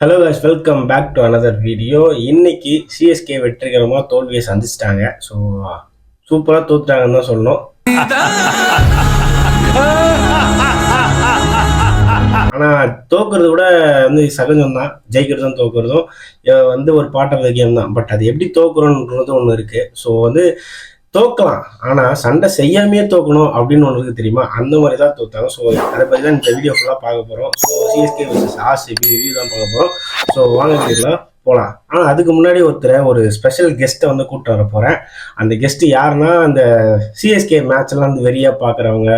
Hello guys, welcome back to another video. இன்னைக்கு CSK வெற்றிகரமாக தோல்வியை சந்திச்சிட்டாங்க. ஸோ சூப்பராக தோத்துட்டாங்கன்னு தான் சொல்லணும். ஆனால் தோக்குறது கூட சகஜம் தான், ஜெயிக்கிறதும் தோக்குறதும் ஒரு பார்ட் ஆஃப் த கேம் தான். பட் அது எப்படி தோக்குறோன்றது ஒன்று இருக்குது. ஸோ தோக்கலாம், ஆனால் சண்டை செய்யாமையே தோக்கணும் அப்படின்னு ஒன்று இருக்குது தெரியுமா, அந்த மாதிரி தான் தோத்தாங்க. ஸோ அதை பற்றி தான் இந்த வீடியோ ஃபுல்லாக பார்க்க போகிறோம். So CSK vs RCB review தான் பார்க்க போகிறோம். ஸோ வாங்க வீடியோவில் போகலாம். ஆனால் அதுக்கு முன்னாடி ஒரு ஸ்பெஷல் கெஸ்ட்டை கூப்பிட்டு வர போகிறேன். அந்த கெஸ்ட்டு யாருன்னா, அந்த சிஎஸ்கே மேட்ச்லாம் வெறியாக பார்க்குறவங்க,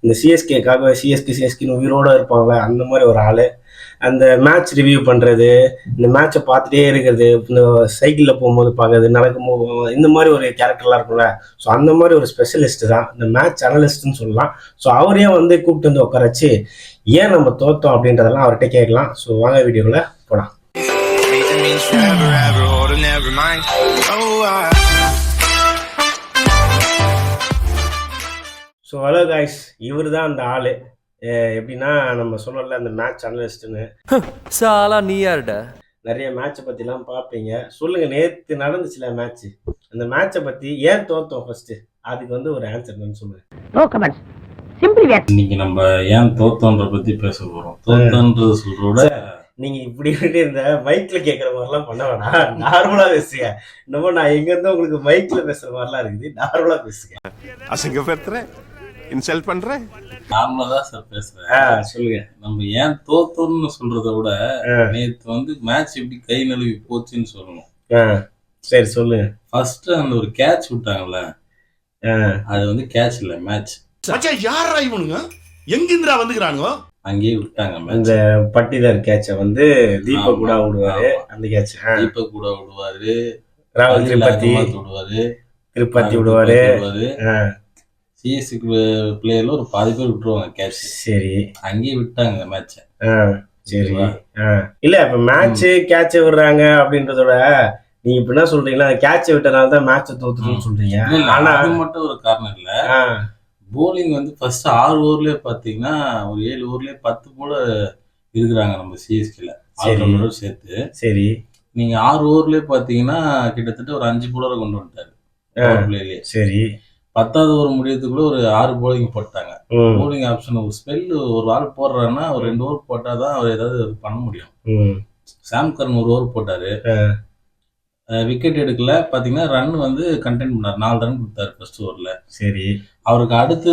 இந்த சிஎஸ்கேக்காக சிஎஸ்கேன்னு உயிரோடு இருப்பாங்க, அந்த மாதிரி ஒரு ஆள். அந்த மேட்ச் ரிவ்யூ பண்ணுறது, இந்த மேட்சை பார்த்துட்டே இருக்கிறது, இந்த சைக்கிளில் போகும்போது பார்க்கறது, நடக்கும்போது இந்த மாதிரி ஒரு கேரக்டர்லாம் இருக்கும்ல. ஸோ அந்த மாதிரி ஒரு ஸ்பெஷலிஸ்ட்டு தான், இந்த மேட்ச் அனலிஸ்ட்னு சொல்லலாம். ஸோ அவரையே கூப்பிட்டு உட்கார வச்சு ஏன் நம்ம தோத்தோம் அப்படின்றதெல்லாம் அவர்கிட்ட கேட்கலாம். ஸோ வாங்க வீடியோவில் போகலாம். ஸோ ஹலோ காய்ஸ், இவர் தான் அந்த ஆள். எப்படின்னா, நம்ம சொல்லல அந்த மேட்ச் அனலிஸ்ட்னு. சாலா நீ யாருடா? நிறைய மேட்சை பற்றிலாம் பார்ப்பீங்க. சொல்லுங்கள், நேற்று நடந்துச்சுல மேட்ச்சு, அந்த மேட்சை பற்றி ஏன் தோத்தோம் ஃபர்ஸ்ட்டு, அதுக்கு ஒரு ஆன்சர் தான் சொல்லுங்கள். இன்னைக்கு நம்ம ஏன் தோத்தோன்ற பற்றி பேச போகிறோம். தோத்தோன்றது சொல்கிறோட நீங்க இப்படி இந்த மைக்ல கேட்குற மாதிரிலாம் பண்ண வேணாம், நார்மலா பேசுங்க. இன்னமும் நான் எங்கேருந்தோ உங்களுக்கு மைக்ல பேசுற மாதிரிலாம் இருக்குது, நார்மலா பேசுங்க. அசிங்கப்படுத்துறேன், இன்சல்ட் பண்றேன், நார்மலா தான் சார் பேசுறேன். சொல்லுங்க. நம்ம ஏன் தோத்தோம்னு சொல்றத விட நேற்று மேட்ச் எப்படி கை நழுவி போச்சுன்னு சொல்லணும். சரி சொல்லுங்க. ஃபர்ஸ்ட் அந்த ஒரு கேட்ச் விட்டாங்கல்ல, அது கேட்ச் இல்ல, மேட்ச். யாரா இவனுங்க, எங்கிருந்துடா வந்துக்கிறானுங்க? அங்கேயே விட்டாங்க. அந்த பட்டிதார் கேட்ச தீபக் கூட விடுவாரு, அந்த கேட்ச் தீபக் கூட விடுவாரு, ராகுல் திருப்பதி விடுவாரு. சிஎஸ்சி பிளேயர்ல ஒரு பாதி பேர் விட்டுருவாங்க கேட்ச். சரி, அங்கேயே விட்டாங்க மேட்ச. சரி. இல்ல இப்ப மேட்ச் கேட்ச விடுறாங்க அப்படின்றதோட நீங்க இப்ப என்ன சொல்றீங்களா, கேட்ச விட்டனால தான் மேட்ச தோத்துருன்னு சொல்றீங்க. ஆனா அது மட்டும் ஒரு காரணம் இல்ல. போலிங் ஃபர்ஸ்ட் 6 ஓவர்லயே பாத்தீங்கன்னா ஒரு 7 ஓவர்லயே 10 போல இருக்கிறாங்க நம்ம சிஎஸ்கேல ஆல்ரவுண்டரோட சேர்த்து. சரி, நீங்க 6 ஓவர்லயே பாத்தீங்கன்னா கிட்டத்தட்ட ஒரு 5 போலரை கொண்டு வந்துட்டாரு பிளேலயே. சரி, 10வது ஓவர் முடியறதுக்குள்ள ஒரு 6 போலிங் போட்டாங்க. போலிங் ஆப்ஷன் ஒரு ஸ்பெல் ஒரு ஆள் போடுறாருன்னா ஒரு 2 ஓவர் போட்டாதான் அவர் ஏதாவது பண்ண முடியும். சாம் கரன் 1 ஓவர் போட்டாரு, விக்கெட் எடுக்கல. பாத்தீங்கன்னா ரன் கண்டெயின் பண்ணாரு, 4 ரன் கொடுத்தாரு ஃபர்ஸ்ட் ஓவர்ல. சரி, அவருக்கு அடுத்து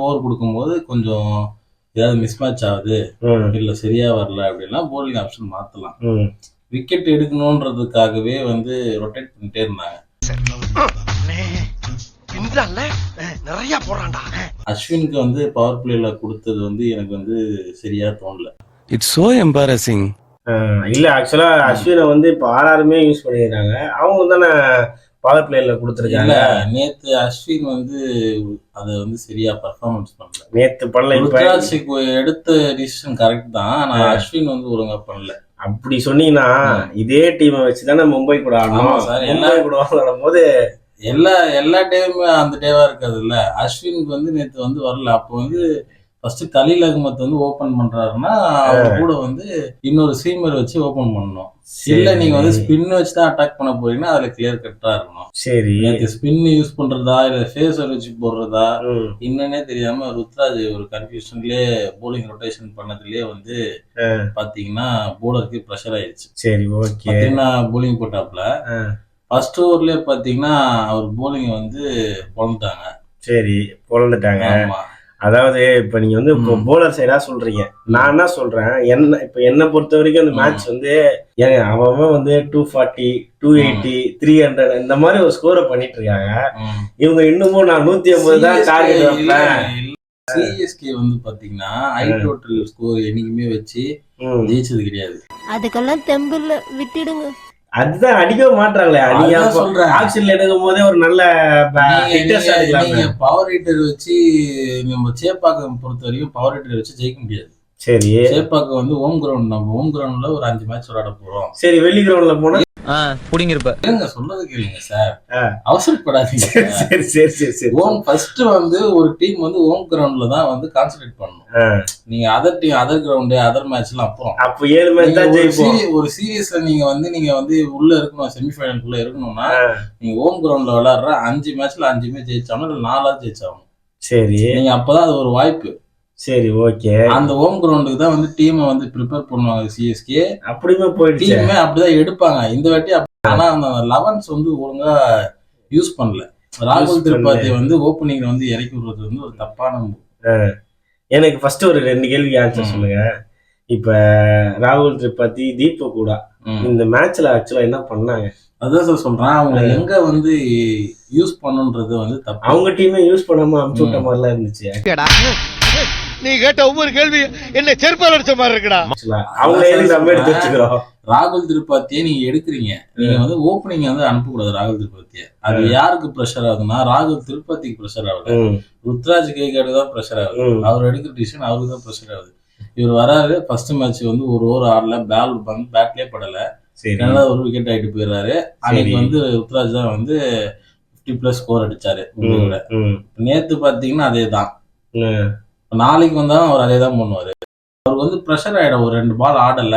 ஓவர் கொடுக்கும்போது கொஞ்சம் ஏதாவது மிஸ் மேட்ச் ஆகுது, இல்ல சரியா வரல அப்படின்னா போலிங் ஆப்ஷன் மாத்தலாம். விக்கெட் எடுக்கணும்ன்றதுக்காகவே ரொட்டேட் பண்ணிட்டே இருந்தாங்க. அஸ்வினுக்கு பவர் பிளேல கொடுத்தது எனக்கு சரியா தோணல. It's so embarrassing. இல்ல ஆக்சுவலா அஸ்வினை இப்ப ஆர்ஆருமே யூஸ் பண்ணிடுறாங்க, அவங்க தானே பவர் பிளேல கொடுத்துருக்காங்க. நேத்து அஸ்வின் அதை சரியா பர்ஃபார்மன்ஸ் பண்ணல. நேத்து பண்ணல. ருத்ராஜுக்கு எடுத்த டிசிஷன் கரெக்ட் தான், ஆனா அஸ்வின் ஒழுங்கா பண்ணல. அப்படி சொன்னீங்கன்னா இதே டீமை வச்சுதானே மும்பை கூட ஆடணும். மும்பை கூட விளையாடும் போது எல்லா டேவுமே அந்த டேவா இருக்காது இல்ல. அஸ்வினுக்கு நேத்து வரல. அப்போ ஃபர்ஸ்ட் கலீல் அகமத் ஓபன் பண்றாருன்னா அவர் கூட இன்னொரு சீமர் வச்சு ஓபன் பண்ணணும். இல்ல நீங்க ஸ்பின் வச்சு தான் அட்டாக் பண்ண போறீங்கன்னா அதுல கிளியர் கட்டா இருக்கணும். சரி, ஸ்பின் யூஸ் பண்றதா இல்ல ஃபேஸர் வச்சு போடுறதா இன்னே தெரியாம ருத்ராஜ் ஒரு கன்ஃபியூஷன்லயே போலிங் ரொட்டேஷன் பண்ணதுலயே பாத்தீங்கன்னா போலருக்கு ப்ரெஷர் ஆயிடுச்சு. சரி, ஓகே. பாத்தீங்கன்னா போலிங் போட்டாப்ல ஃபர்ஸ்ட் ஓவர்லயே பாத்தீங்கன்னா அவர் போலிங் பொழந்துட்டாங்க. சரி, பொழந்துட்டாங்க. அதாவது இப்ப நீங்க இப்போ போலர் சைடா சொல்றீங்க, நான் என்ன சொல்றேன், என்ன பொறுத்த வரைக்கும் அந்த மேட்ச் ஏங்க அவன் 240, 280, 300 இந்த மாதிரி ஒரு ஸ்கோரை பண்ணிட்டு இருக்காங்க. இவங்க இன்னமும் நான் 150 தான் டார்கெட் வைப்பேன். சிஎஸ்கே பாத்தீங்கன்னா ஹை டோட்டல் ஸ்கோர் என்னைக்குமே வச்சு ஜெயிச்சது கிடையாது. அதுக்கெல்லாம் தெம்பில்ல, விட்டுடுங்க. அதுதான் அடிக்கவே மாட்டாங்களே. ஆக்ஷன்ல எடுக்கும் போதே ஒரு நல்ல பவர் ஹீட்டர் வச்சு நம்ம சேப்பாக்கம் பொறுத்த வரைக்கும் பவர் ஹீட்டர் வச்சு ஜெயிக்க முடியாது. சரி, சேப்பாக்கம் ஹோம் கிரவுண்ட், நம்ம ஹோம் கிரவுண்ட்ல ஒரு 5 மேட்ச் விளையாட போறோம். சரி, வெளி கிரவுண்ட்ல போனா புடிங்கிருப்ப. கேளுங்க, சொல்றது கேளுங்க சார், ஆ. அவசரப்படாதீங்க. சரி சரி சரி சரி. ஹோம் ஃபர்ஸ்ட் வந்து ஒரு டீம் வந்து ஹோம் கிரவுண்ட்ல தான் வந்து கான்சென்ட்ரேட் பண்ணணும். நீங்க other team, other ground, other மேட்ச்லாம் அப்புறம். அப்ப 7 மேட்ச் தான் ஜெயிப்போம். ஒரு சீரியஸ்ல நீங்க வந்து உள்ள இருக்கணும், செமிஃபைனலுக்குள்ள இருக்கணும்னா நீங்க ஹோம் கிரவுண்ட்ல விளையாடுற 5 மேட்ச்ல 5மே ஜெயிச்சாலும் இல்ல 4ஆவது ஜெயிச்சாலும் சரி. நீங்க அப்பதான் அது ஒரு வாய்ப்பு. சரி ஓகே. அந்த ஹோம் கிரவுண்டுக்கு தான் வந்து டீமை வந்து ப்ரிப்பேர் பண்ணுவாங்க சிஎஸ்கே. அப்படியுமே போயிடுச்சு. டீமே அப்படிதான் எடுப்பாங்க இந்த வாட்டி. ஆனா அந்த 11s வந்து ஒழுங்கா யூஸ் பண்ணல. ராகுல் திரிபாதி வந்து ஓப்பனிங்ல வந்து இறக்கி விடுறது வந்து ஒரு தப்பான move. எனக்கு ஃபர்ஸ்ட் ஒரு 2 கேள்வி ஆன்சர் சொல்லுங்க. இப்ப ராகுல் திரிபாதி, தீபக் கூட இந்த மேட்ச்ல ஆக்சுவலா என்ன பண்ணாங்க? அதான் சார் சொல்றேன், அவங்க எங்க வந்து யூஸ் பண்ணுன்றது வந்து தப்பு. அவங்க டீமே யூஸ் பண்ணாம அமுச்சு விட்ட மாதிரிலாம் இருந்துச்சு. நீ கேட்ட ஒவ்வொரு கேள்வி என்ன செருப்பால் அடிச்ச மாதிரி இருக்குடா. அவங்க எதுக்கு நம்ம எடுத்து வச்சுக்கிறோம்? ராகுல் திரிபாத்தியை நீங்க எடுக்கிறீங்க, நீங்க வந்து ஓப்பனிங் வந்து அனுப்பக்கூடாது ராகுல் திரிபாத்தியை. அது யாருக்கு ப்ரெஷர் ஆகுதுன்னா ராகுல் திரிபாத்திக்கு ப்ரெஷர் ஆகுது, ருத்ராஜ் கேகேடுக்கு தான் ப்ரெஷர் ஆகுது. அவர் எடுக்கிற டிசிஷன் அவருக்கு தான் ப்ரெஷர் ஆகுது. இவர் வராரு, ஃபர்ஸ்ட் மேட்ச் வந்து ஒரு ஓவர் ஆடல, பால் வந்து பேட்லயே படல, ரெண்டாவது ஒரு விக்கெட் ஆயிட்டு போயிடுறாரு. அன்னைக்கு வந்து ருத்ராஜ் தான் வந்து 50+ ஸ்கோர் அடிச்சாரு. நேத்து பாத்தீங்கன்னா அதே தான், நாளைக்கு வந்தாலும் அவர் அதே தான் பண்ணுவாரு. அவருக்கு வந்து ப்ரெஷர் ஆயிடும். ஒரு 2 பால் ஆடல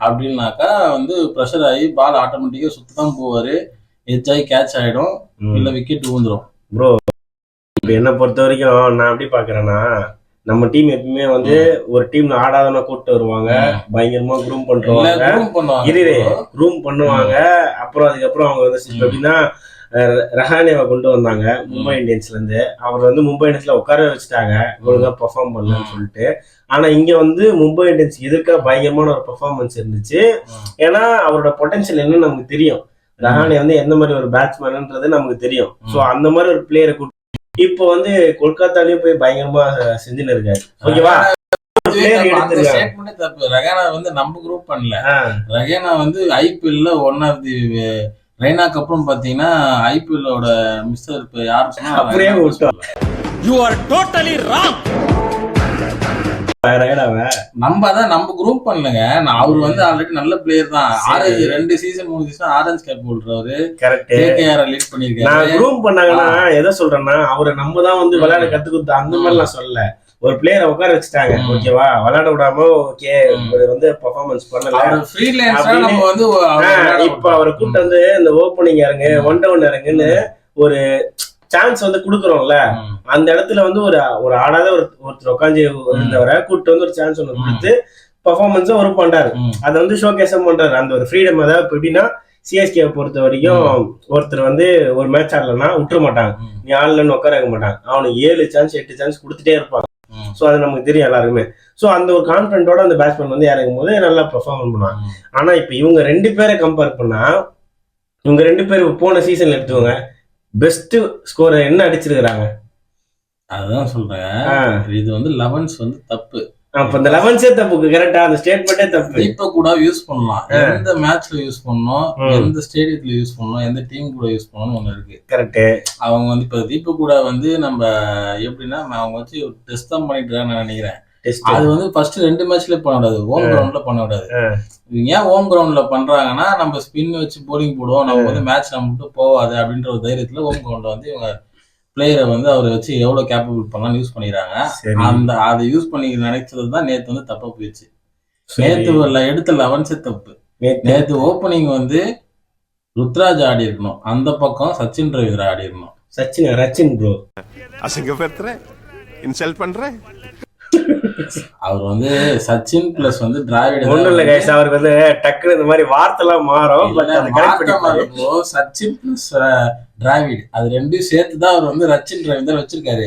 அப்படின்னாக்கா வந்து ப்ரெஷர் ஆகி பால் ஆட்டோமேட்டிக்கா சுத்ததான் போவாரு, எட்ஜ் ஆகி கேட்ச் ஆயிடும், இல்ல விக்கெட் ஊந்துரும். ப்ரோ இப்ப என்ன பொறுத்த வரைக்கும் நான் எப்படி பாக்குறேன்னா, நம்ம டீம் எப்பவுமே வந்து ஒரு டீம்ல ஆடாதவன கூப்பிட்டு வருவாங்க, பயங்கரமா குரூம் பண்ணுவாங்க. அப்புறம் அதுக்கப்புறம் அவங்க வந்து எப்படின்னா ரஹானேவை கொண்டு வந்தாங்க மும்பை இந்தியன்ஸ்ல இருந்து. அவர் வந்து மும்பை இந்தியன்ஸ்ல உட்கார வச்சுட்டாங்க, ஒழுங்கா பெர்ஃபார்ம் பண்ணலன்னு சொல்லிட்டு. ஆனா இங்க வந்து மும்பை இந்தியன்ஸ் எதிர்க்க பயங்கரமான ஒரு பெர்ஃபார்மன்ஸ் இருந்துச்சு. ஏன்னா அவரோட பொட்டன்ஷியல் என்னன்னு நமக்கு தெரியும். ரஹானே வந்து எந்த மாதிரி ஒரு பேட்ஸ்மேன்ன்றது நமக்கு தெரியும். சோ அந்த மாதிரி ஒரு பிளேயரை இப்போ வந்து கொல்கத்தாலயும் போய் பயங்கரமா செஞ்சுன்னு இருக்காரு. ஓகேவா? ரஹானா வந்து நம்ம குரூப் பண்ணல. ரஹானா வந்து ஐபிஎல்ல ஒன் ஆஃப் தி ரெய்னாக்கு அப்புறம் பாத்தீங்கன்னா ஐபிஎல்லோட மிஸ்டர் இப்ப யாரு சொன்னா அப்படியே You are totally wrong. நம்ம குரூப் பண்ணலங்க. அவரு வந்து ஆல்ரெடி நல்ல பிளேயர் தான். Orange 2 season 3 season orange cap போடுறவரு, கேகேஆர் லீட் பண்ணிருக்காரு. நான் குரூப் பண்ணாங்கன்னா எதை சொல்றேன்னா, அவரை நம்ம தான் வந்து விளையாட கத்து கொடுத்தோம் அந்த மாதிரி நான் சொல்லல. ஒரு பிளேயரை உட்கார வச்சுட்டாங்க, ஓகேவா, விளையாட விடாம ஓகே வந்து பெர்ஃபார்மன்ஸ் பண்ணல. இப்ப அவரை கூப்பிட்டு வந்து இந்த ஓப்பனிங் இறங்கு, ஒன் டவுன் இறங்குன்னு ஒரு சான்ஸ் வந்து குடுக்குறோம்ல, அந்த இடத்துல வந்து ஒரு ஆடாத ஒருத்தர் உட்காந்து இருந்தவரை கூப்பிட்டு வந்து ஒரு சான்ஸ் ஒன்று கொடுத்து பெர்ஃபார்மன்ஸும் ஒரு பண்றாரு. அதை வந்து ஷோகேஸும் பண்றாரு. அந்த ஒரு ஃப்ரீடம். அதாவது எப்படின்னா சிஎஸ்கே பொறுத்த வரைக்கும் ஒருத்தர் வந்து ஒரு மேட்ச் ஆடலன்னா விட்டுற மாட்டாங்க, நீ ஆடலன்னு உட்கார வைக்க மாட்டாங்க. அவனுக்கு 7 சான்ஸ் 8 சான்ஸ் கொடுத்துட்டே இருப்பாங்க. ஸோ அது நமக்கு தெரியும் எல்லாருமே. ஸோ அந்த ஒரு கான்ஃபிடென்ட்டோட அந்த பேட்ஸ்மேன் வந்து இறங்கும் போது நல்லா பெர்ஃபார்ம் பண்ணுவாங்க. ஆனா இப்ப இவங்க 2 பேரை கம்பேர் பண்ணா, இவங்க 2 பேர் போன சீசன்ல எடுத்துவாங்க பெஸ்ட் ஸ்கோர் என்ன அடிச்சிருக்காங்க. அதுதான் சொல்றேன், இது வந்து 11s வந்து தப்பு. அப்ப இந்த 11ஸே தப்பு. கரெக்டா? அந்த ஸ்டேட்மெண்டே தப்பு. இப்ப கூட யூஸ் பண்ணலாம், எந்த மேட்ச்ல யூஸ் பண்ணணும், எந்த ஸ்டேடியத்துல யூஸ் பண்ணணும், எந்த டீம் கூட யூஸ் பண்ணணும் ஒண்ணு இருக்கு. கரெக்ட். அவங்க வந்து இப்ப தீபக் கூட வந்து நம்ம எப்படின்னா அவங்க வச்சு டெஸ்ட் தான் பண்ணிட்டு நான் நினைக்கிறேன். அது வந்து ஃபர்ஸ்ட் 2 மேட்ச்ல பண்ண விடாது, ஹோம் கிரவுண்ட்ல பண்ண விடாது. ஏன் ஹோம் கிரவுண்ட்ல பண்றாங்கன்னா, நம்ம ஸ்பின் வச்சு போலிங் போடுவோம், நம்ம வந்து மேட்ச் நம்ம மட்டும் போவாது அப்படின்ற ஒரு தைரியத்துல ஹோம் கிரவுண்ட்ல வந்து இவங்க பிளேயரை வந்து அவரை வச்சு எவ்வளவு கேப்பபிள் பண்ணலாம் யூஸ் பண்ணிடுறாங்க. அந்த அதை யூஸ் பண்ணி நினைச்சதுதான் நேத்து வந்து தப்பா போயிடுச்சு. நேத்து எடுத்த 11ஸே தப்பு. நேத்து ஓப்பனிங் வந்து ருத்ராஜ் ஆடி இருக்கணும், அந்த பக்கம் சச்சின் ரவீந்திரா ஆடி இருக்கணும். ரச்சின் ப்ரோ அசிங்கப்படுத்துற, இன்சல்ட் பண்ற. அவர் வந்து சச்சின் பிளஸ் வந்து டிராவிட் ஒண்ணும் இல்ல கைஸ், அவருக்கு வந்து டக்குனு இந்த மாதிரி வார்த்தைலாம் மாறும். சச்சின் பிளஸ் டிராவிட் அது 2 சேர்த்துதான் அவர் வந்து ரச்சின் ரவீந்தர் வச்சிருக்காரு.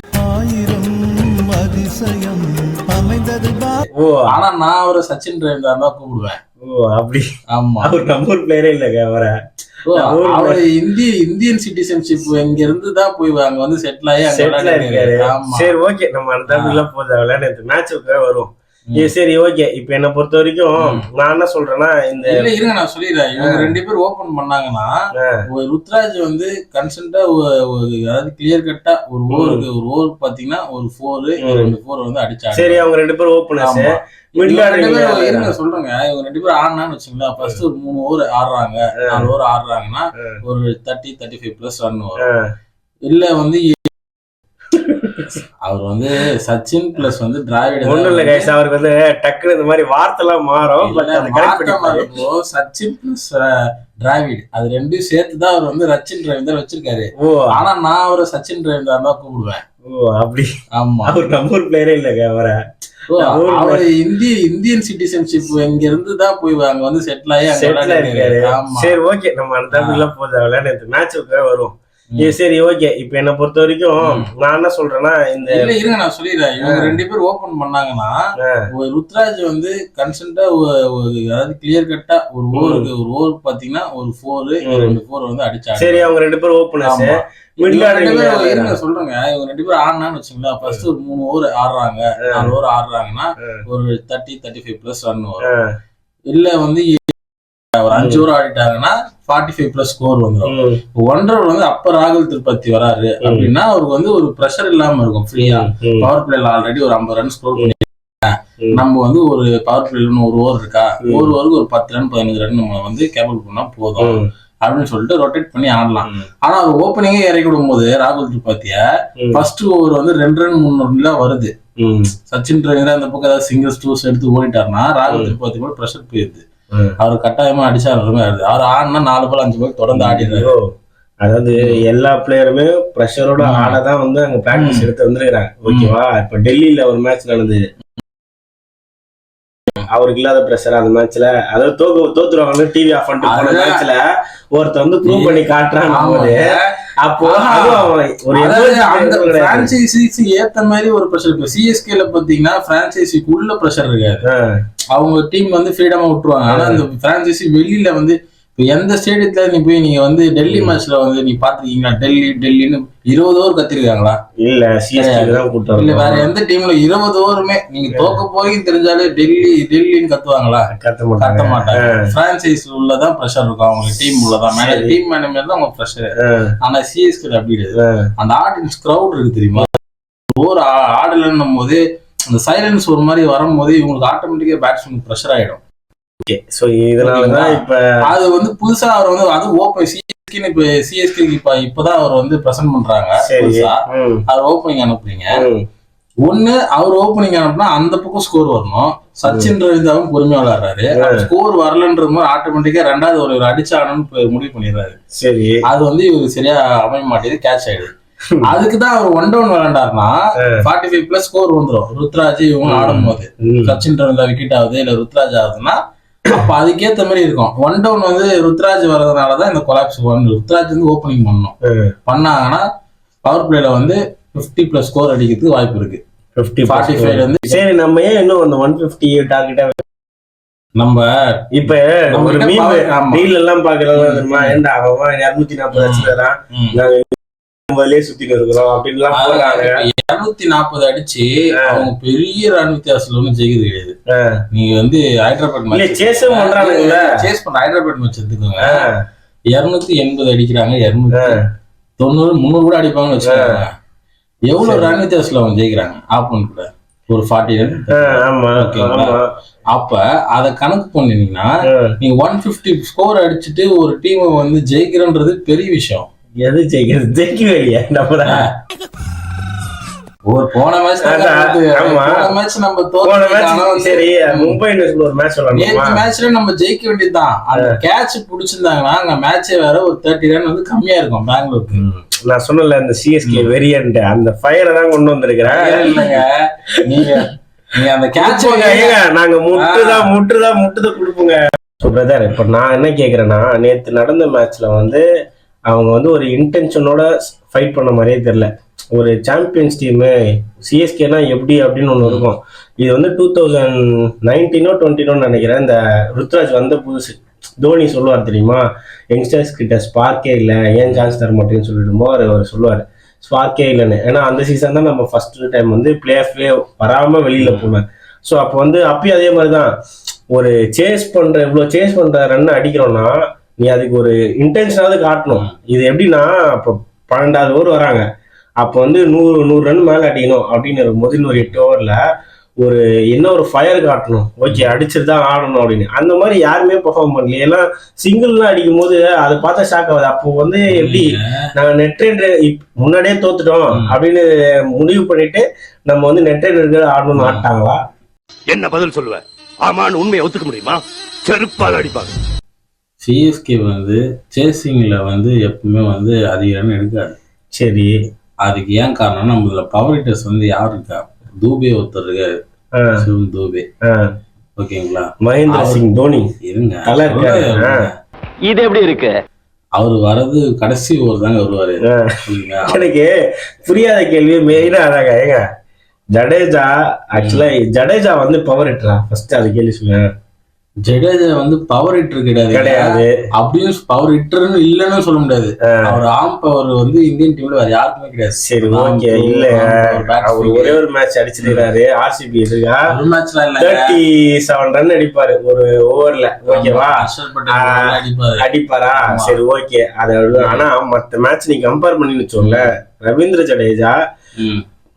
ஆனா நான் அவரை சச்சின் ரவீந்தர் தான் கூப்பிடுவேன். ஓ அப்படி? ஆமா, அவர் நம்ம ஊர் பிளேயரே இல்லங்க. அவரை இந்தியன் சிட்டிசன்ஷிப் இங்க இருந்து தான் போய் அங்க வந்து செட்டில் ஆகி இருக்காரு. சரி ஓகே, நம்ம அந்த எல்லாம் போதா விளையாடு மேட்சுக்கு வருவோம். சரி ஓகே. இப்ப என்ன பொறுத்த வரைக்கும் நான் என்ன சொல்றேன்னா, இந்த இல்ல இருங்க நான் சொல்லிடுறேன். இவங்க 2 பேர் ஓபன் பண்ணாங்கன்னா ஒரு ருத்ராஜ் வந்து கன்சென்ட்டா அதாவது கிளியர் கட்டா ஒரு ஓவர் பாத்தீங்கன்னா ஒரு 4 2 4 வந்து அடிச்சாங்க. சரி அவங்க 2 பேரும் ஓபனர்ஸ் இருங்க சொல்றேங்க. இவங்க 2 பேரும் ஆடுனான்னு வச்சுங்களா, ஃபர்ஸ்ட் ஒரு 3 ஓவர் ஆடுறாங்க, 4 ஓவர் ஆடுறாங்கன்னா ஒரு 30-35 பிளஸ் ரன் வரும். இல்ல வந்து அவர் வந்து சச்சின் பிளஸ் வந்து டிராவிட் ஒண்ணும் இல்ல கைஸ், அவருக்கு வந்து டக்குனு இந்த மாதிரி வார்த்தை எல்லாம் மாறும். சச்சின் பிளஸ் டிராவிட் அது ரெண்டும் சேர்த்துதான் அவர் வந்து ரச்சின் டிரைவர் வச்சிருக்காரு. ஆனா நான் அவரை சச்சின் டிரைவர் தான் கூப்பிடுவேன். ஓ அப்படி? ஆமா, அவர் நம்ம ஊர் பிளேயரே இல்லங்க. அவர் இந்தியன் சிட்டிசன்ஷிப் இங்க இருந்து தான் போய் அங்க வந்து செட்டில் ஆகி இருக்காரு. சரி ஓகே, நம்ம அந்த எல்லாம் போதா விளையாண்டு மேட்சுக்கு வரும். சரி ஓகே. இப்ப என்ன பொறுத்த வரைக்கும் நான் என்ன சொல்றேன்னா, இந்த இருங்க நான் சொல்லிடுறேன். இவங்க 2 பேர் ஓபன் பண்ணாங்கன்னா ஒரு ருத்ராஜ் வந்து கன்சென்ட்டா அதாவது கிளியர் கட்டா ஒரு ஓவர் பாத்தீங்கன்னா ஒரு 4 2 4 வந்து அடிச்சாங்க. சரி அவங்க 2 பேரும் ஓபனர்ஸ் இருங்க சொல்றேங்க. இவங்க 2 பேரும் ஆடுனான்னு வச்சுங்களா, ஃபர்ஸ்ட் ஒரு 3 ஓவர் ஆடுறாங்க, 4 ஓவர் ஆடுறாங்கன்னா ஒரு 30-35 பிளஸ் ரன் வரும். இல்ல வந்து ஒரு 5 ஓவர் ஆடிட்டாங்கன்னா 45 பிளஸ் ஸ்கோர் வந்துடும். 1 ஓவர் வந்து அப்ப ராகுல் திரிபாதி வராரு அப்படின்னா அவருக்கு வந்து ஒரு ப்ரெஷர் இல்லாம இருக்கும், ஃப்ரீயா. பவர் பிளேல ஆல்ரெடி ஒரு 50 ரன் ஸ்கோர் பண்ணிருக்காங்க. நம்ம வந்து ஒரு பவர் பிளேல ஒரு ஓவர் இருக்கா, ஒரு ஓவருக்கு ஒரு 10 ரன் 15 ரன் நம்ம வந்து கேபிள் பண்ணா போதும் அப்படின்னு சொல்லிட்டு ரொட்டேட் பண்ணி ஆடலாம். ஆனா அவர் ஓப்பனிங்கே இறக்கி விடும் போது ராகுல் திரிபாத்திய ஃபர்ஸ்ட் ஓவர் வந்து 2 ரன் 3 ரன்ல வருது. சச்சின் டிரைவர் அந்த பக்கம் ஏதாவது சிங்கிள்ஸ் டூஸ் எடுத்து ஓடிட்டாருன்னா ராகுல் திரிபாதி கூட ப்ரெஷர் போயிருது. அவர் கட்டாயமா அடிச்சா அவர் ஆடினா 4 பால் 5 பால் தொடர்ந்து ஆடிடுறாரு. அதாவது எல்லா பிளேயருமே ப்ரெஷரோட ஆடதான் வந்து அங்க பிராக்டிஸ் எடுத்து வந்துருக்காங்க. ஓகேவா? இப்ப டெல்லியில ஒரு மேட்ச் நடந்தது, அவருக்கு இல்லாத பிரஷர் அந்த மேட்ச்ல, அதாவது தோத்துருவாங்க டிவி ஆஃப் பண்ணிட்டு போன மேட்ச்ல ஒருத்தர் வந்து ப்ரூவ் பண்ணி காட்டுறாங்க போது அப்போ ஒரு பிரான்சைசிக்கு ஏத்த மாதிரி ஒரு பிரஷர் இருக்கு. சிஎஸ்கேல பாத்தீங்கன்னா பிரான்சைசிக்கு உள்ள பிரஷர் இருக்காது, அவங்க டீம் வந்து ஃப்ரீடமா விட்டுருவாங்க. ஆனா இந்த பிரான்சைசி வெளியில வந்து எந்த ஸ்டேடியத்துல நீ போய் நீங்க வந்து டெல்லி மேட்ச்ல வந்து நீ பாத்துருக்கீங்களா? டெல்லின்னு 20 ஓவர் கத்திருக்காங்களா? இல்ல இல்ல வேற எந்த டீம்ல 20 ஓவருமே நீங்க தோக்க போய் தெரிஞ்சாலே டெல்லின்னு கத்துவாங்களா? கத்த மாட்டாங்க. பிரான்சைஸ் உள்ளதான் பிரஷர் இருக்கும், அவங்க டீம் உள்ளதான் டீம் மேனேஜர் தான் அவங்க பிரஷர். ஆனா சிஎஸ்கே அப்படி கிடையாது. அந்த ஆடியன்ஸ் கிரௌட் இருக்கு தெரியுமா, ஓவர் ஆடலன்னும் போது அந்த சைலன்ஸ் ஒரு மாதிரி வரும்போது இவங்களுக்கு ஆட்டோமேட்டிக்கா பேட்ஸ்மேன் பிரஷர் ஆயிடும். இதனாலதான் இப்ப அது வந்து புதுசா அவர் வந்து அது ஓப்பன் சிஎஸ்கே இப்பதான் அவர் வந்து பிரசன்ட் பண்றாங்க. அவர் ஓப்பனிங் அனுப்புறீங்க, ஒண்ணு அவர் ஓப்பனிங் அனுப்புனா அந்த பக்கம் ஸ்கோர் வரணும். சச்சின் ரவீந்திராவும் பொறுமையா விளையாடுறாரு, ஸ்கோர் வரலன்ற மாதிரி ஆட்டோமேட்டிக்கா 2வது ஒரு அடிச்சானு முடிவு பண்ணிடுறாரு. சரி, அது வந்து இவருக்கு சரியா அமைய மாட்டேது, கேட்ச் ஆயிடுது. அதுக்குதான் அவர் 1 டவுன் விளையாண்டாருன்னா 45 பிளஸ் ஸ்கோர் வந்துடும். ருத்ராஜ் இவங்க ஆடும் போது சச்சின் ரவீந்திரா விக்கெட் ஆகுது இல்ல ருத்ராஜ் ஆகுதுன்னா அப்ப அதுக்கேத்த மாதிரி இருக்கும். 1 டவுன் வந்து ருத்ராஜ் வர்றதுனாலதான் இந்த கொலாப்ஸ். ருத்ராஜ் வந்து ஓப்பனிங் பண்ணாங்கன்னா பவர் பிளேல வந்து 50 பிளஸ் ஸ்கோர் அடிக்கிறதுக்கு வாய்ப்பு இருக்கு. 45 வந்து சரி, நம்ம ஏன் இன்னும் அந்த 150 டார்கெட்டா நம்ம இப்ப ஒரு டீல் எல்லாம் பாக்கலாம். ஏன்டா அவன் 240 அடிச்சுறான், முதலே சுத்திட்டு இருக்கிறோம் அப்படின்லாம் 240 அடிச்சு அவங்க பெரிய ரன் வித்தியாசத்துல ஒன்னும் ஜெயிக்கிறது கிடையாது. நீங்க வந்து ஹைதராபாத் மேட்ச் சேஸ் பண்ண ஹைதராபாத் மேட்ச் எடுத்துக்கோங்க, 280 அடிக்கிறாங்க, 290 300 கூட அடிப்பாங்கன்னு வச்சுக்கோங்க. எவ்வளவு ரன் வித்தியாசத்துல அவங்க ஜெயிக்கிறாங்க ஆப்போனன்ட் கூட? ஒரு 40 ரன். அப்ப அத கணக்கு பண்ணீங்கன்னா நீங்க 150 ஸ்கோர் அடிச்சுட்டு ஒரு டீம் வந்து ஜெயிக்கிறன்றது பெரிய விஷயம். எது ஜெயிக்கவே இல்லையா? ஒரு போன மேட்ச் நம்ம சரி, மும்பை இந்தியன்ஸ் ஒரு மேட்ச் சொல்லலாம். மேட்ச்ல நம்ம ஜெயிக்க வேண்டியதுதான். அந்த கேட்ச் புடிச்சிருந்தாங்கன்னா அங்க மேட்சே வேற ஒரு 30 ரன் வந்து கம்மியா இருக்கும் பெங்களூருக்கு. நான் சொன்னல இந்த சிஎஸ்கே வெரியன்ட் அந்த ஃபயரை தான் கொண்டு வந்திருக்கிறேன். இல்லைங்க, நீங்க அந்த கேட்ச் நாங்க முட்டுதான் கொடுப்போங்க. பிரதர், இப்ப நான் என்ன கேக்குறேன்னா, நேத்து நடந்த மேட்ச்ல வந்து அவங்க வந்து ஒரு இன்டென்ஷனோட ஃபைட் பண்ண மாதிரியே தெரியல. ஒரு சாம்பியன்ஸ் டீமு சிஎஸ்கேனா எப்படி அப்படின்னு ஒன்று இருக்கும். இது வந்து 2019-20 நினைக்கிறேன். இந்த ருத்ராஜ் வந்த புதுசு தோனி சொல்லுவார் தெரியுமா, யங்ஸ்டர்ஸ் கிட்ட ஸ்பார்க்கே இல்லை, ஏன் சான்ஸ் தர மாட்டேன்னு சொல்லிடுமோ அவர் சொல்லுவார் ஸ்பார்க்கே இல்லைன்னு. ஏன்னா அந்த சீசன் தான் நம்ம ஃபர்ஸ்ட் டைம் வந்து பிளே ஆஃப்லேயே வராமல் வெளியில் போனேன். ஸோ அப்போ வந்து அப்பயும் அதே மாதிரி தான், ஒரு இவ்வளோ சேஸ் பண்ற ரன் அடிக்கிறோம்னா நீ அதுக்கு ஒரு இன்டென்ஷனாவது காட்டணும். இது எப்படின்னா, இப்போ 12வது ஓவர் வராங்க, அப்போ வந்து 100 ரன் மேலே அடிக்கணும் அப்படின்னு இருக்கும்போது இன்னொரு 8 ஓவரில் ஒரு ஃபயர் காட்டணும். ஓகே, அடிச்சுட்டு தான் ஆடணும் அப்படின்னு. அந்த மாதிரி யாருமே பெர்ஃபார்ம் பண்ணல. எல்லாம் சிங்கிள்லாம் அடிக்கும் போது அதை பார்த்தா ஷாக் ஆகுது. அப்போ வந்து எப்படி நாங்கள் நெட் ரேட் முன்னாடியே தோத்துட்டோம் அப்படின்னு முடிவு பண்ணிட்டு நம்ம வந்து நெட் ரேட் ஆடணும்னு ஆட்டாங்களா? என்ன பதில் சொல்லுவ? ஆமான்னு உண்மையை ஒத்துக்க முடியுமா? செருப்பால் அடிப்பாங்க. சிஎஸ்கே வந்து சேசிங்ல வந்து எப்பவுமே வந்து அதிக ரன் எடுக்காது. சரி, அதுக்கு ஏன் காரணம்னா நம்மள பவர் ஹிட்டர்ஸ் வந்து யார் இருக்கா? தூபே ஒருத்தர் இருக்காரு, சிவன் தூபே. ஓகேங்களா? மகேந்திர சிங் தோனி இருங்க, இது எப்படி இருக்கு? அவரு வர்றது கடைசி ஓவர் தாங்க வருவாரு. எனக்கு புரியாத கேள்வி மெயினா அதாங்க. ஏங்க ஜடேஜா வந்து பவர் ஹிட்டரா? ஃபர்ஸ்ட் அது கேள்வி சொல்லுங்க. ஜடேஜா வந்து பவர் ஹிட்டர் கிடையாது. அப்படியும் பவர் ஹிட்டர்னு இல்லன்னு சொல்ல முடியாது. அவர் ஆம் பவர் வந்து இந்தியன் டீம்ல வேற யாருக்குமே கிடையாது. சரி, ஓகே. இல்ல, அவர் ஒரே ஒரு மேட்ச் அடிச்சிருக்காரு ஆர்சிபி எதிர்க்கா. ஒரு மேட்ச்ல இல்ல, 37 ரன் அடிப்பாரு ஒரு ஓவர்ல. ஓகேவா? அடிப்பாரா? சரி, ஓகே. ஆனா மத்த மேட்ச் நீ கம்பேர் பண்ணி வச்சோம்ல, ரவீந்திர ஜடேஜா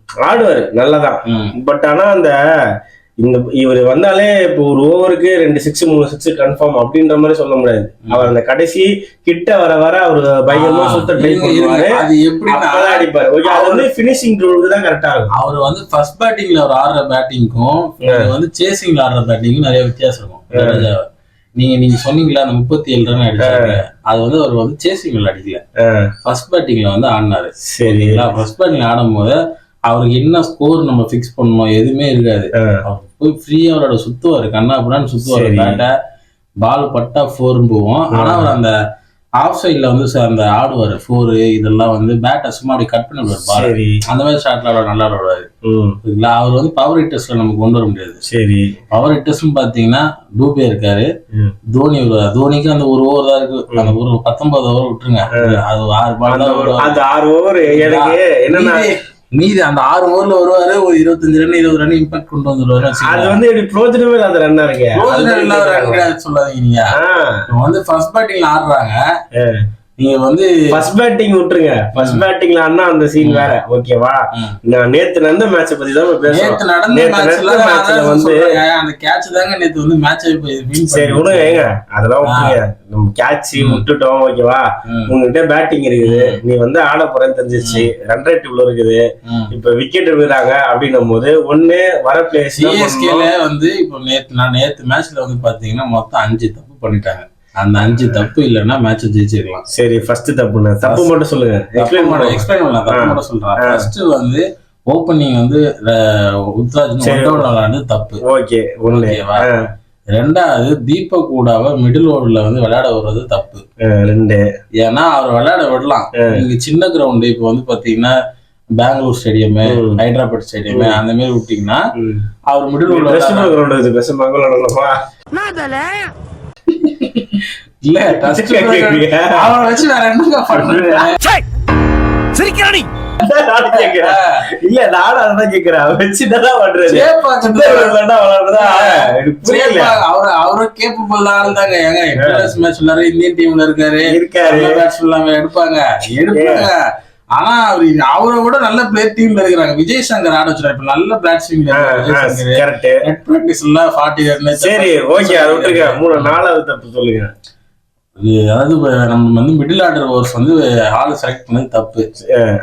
ஆடுவாரு நல்லதான். பட் ஆனா இவர் வந்தாலே இப்போ ஒரு ஓவருக்கு 2 6 3 6 கன்ஃபார்ம் அப்படின்ற மாதிரி சொல்ல முடியாது. அவர் அந்த கடைசி கிட்ட வர அவர் பயங்கரமா சுத்த ட்ரை பண்ணுவாரு. அது எப்படின்னா அடிப்பாரு. ஓகே, அது வந்து ஃபினிஷிங் ரோலுக்கு தான் கரெக்டா இருக்கும். அவர் வந்து ஃபர்ஸ்ட் பேட்டிங்ல அவர் ஆடுற பேட்டிங்கும் வந்து சேசிங்ல ஆடுற பேட்டிங்கும் நிறைய வித்தியாசம் இருக்கும். நீங்க சொன்னீங்களா அந்த 37 ரன் அடிச்சாங்க, அது வந்து அவர் வந்து சேசிங்ல அடிக்கல, ஃபர்ஸ்ட் பேட்டிங்ல வந்து ஆடினாரு. சரி, ஃபர்ஸ்ட் பேட்டிங்ல ஆடும் போது அவருக்கு என்ன ஸ்கோர் நம்ம பிக்ஸ் பண்ணணும் எதுவுமே இருக்காது. அவர் போய் ஃப்ரீயா அவரோட சுத்துவாரு, கண்ணா அப்படின்னு சுத்துவாரு. பேட்டை பால் பட்டா 4 போவோம். ஆனா அவர் அந்த ஆஃப் சைட்ல வந்து அந்த ஆடுவாரு 4 இதெல்லாம் வந்து பேட்டை சும்மா அப்படி கட் பண்ணி விடுவார் பால். அந்த மாதிரி ஷாட்ல நல்லா விடுவாரு. அவர் வந்து பவர் ஹிட்டர்ஸ்ல நமக்கு கொண்டு வர முடியாது. சரி, பவர் ஹிட்டர்ஸ் பாத்தீங்கன்னா டூபே இருக்காரு, தோனி வருவாரு. தோனிக்கு அந்த ஒரு ஓவர் தான் இருக்கு. அந்த ஒரு 19 ஓவர் விட்டுருங்க, அது 6 பால் தான் வரும். அந்த 6 ஓவர் எனக்கு என்னன்னா மீதி அந்த 6 ஓவர்ல வருவாரு, ஒரு 25 ரன் 20 ரன் இம்பாக்ட் கொண்டு வந்துருவாரு. அது வந்து எப்படி பிரோஜனமே இல்லாத ரன்னா இருக்கு. பிரோஜனம் இல்லாத ரன் சொல்லாதீங்க. நீங்க வந்து ஃபர்ஸ்ட் பேட்டிங்ல ஆடுறாங்க, நீங்க வந்து ஃபர்ஸ்ட் பேட்டிங் விட்டுருங்க. ஃபர்ஸ்ட் பேட்டிங்ல ஆனா அந்த சீன் வேற. ஓகேவா? நான் நேத்து நடந்த மேட்ச் பத்தி தான் பேசுறேன். நேத்து நடந்த மேட்ச்ல வந்து அந்த கேட்ச் தாங்க நேத்து வந்து மேட்ச் ஆயி. சரி விடுங்க, ஏங்க அதெல்லாம் விட்டுருங்க. நம்ம கேட்ச் விட்டுட்டோம். ஓகேவா? உங்ககிட்ட பேட்டிங் இருக்குது, நீ வந்து ஆட போறேன்னு தெரிஞ்சிச்சு, ரன் ரேட் இவ்வளவு இருக்குது, இப்ப விக்கெட் விடுறாங்க அப்படின்னும் போது ஒண்ணு வர பிளேயர்ஸ் சிஎஸ்கேல வந்து இப்போ நேத்து மேட்ச்ல வந்து பாத்தீங்கன்னா மொத்தம் 5 தப்பு பண்ணிட்டாங்க. அந்த 5 தப்பு இல்லைன்னா மேட்ச் ஜெயிச்சிருக்கலாம். சரி, ஃபர்ஸ்ட் தப்பு மட்டும் சொல்லுங்க. எக்ஸ்பிளைன் பண்ணலாம். தப்பு மட்டும் சொல்றேன். ஃபர்ஸ்ட் வந்து ஓப்பனிங் வந்து உத்ராஜ் விளையாண்டு தப்பு. ஓகே, ஓகேவா? ரெண்டாவது தீபக் கூடாவ மிடில் ஓவர்ல வந்து விளையாட வர்றது தப்பு. 2 ஏன்னா அவர் விளையாட விடலாம். நீங்க சின்ன கிரவுண்ட் இப்போ வந்து பாத்தீங்கன்னா பெங்களூர் ஸ்டேடியம், ஹைதராபாத் ஸ்டேடியம் அந்த மாதிரி விட்டீங்கன்னா அவர் மிடில் ஓவர்ல இல்ல அவரை வச்சு வேற என்னங்க பண்றேன். இல்ல நானும் அதான் கேக்குறேன். அவரும் கேப்பபிள் ஆளுதாங்க. இந்தியன் டீம்ல இருக்காரு, எடுப்பாங்க. ஆனா அவரை விட நல்ல பிளேயர் டீம்ல இருக்கிறாங்க. விஜய் சங்கர் ஆட வச்சுருக்காரு, இப்ப நல்ல பிளாட்ஸ்விங். நெட் பிராக்டிஸ் எல்லாம் 40 ரன். சரி, ஓகே, அதை விட்டுருங்க. 4வது தப்பு சொல்லுங்க. அதாவது நம்ம வந்து மிடில் ஆர்டர் ஓவர்ஸ் வந்து ஆள் செலக்ட் பண்ணது தப்பு.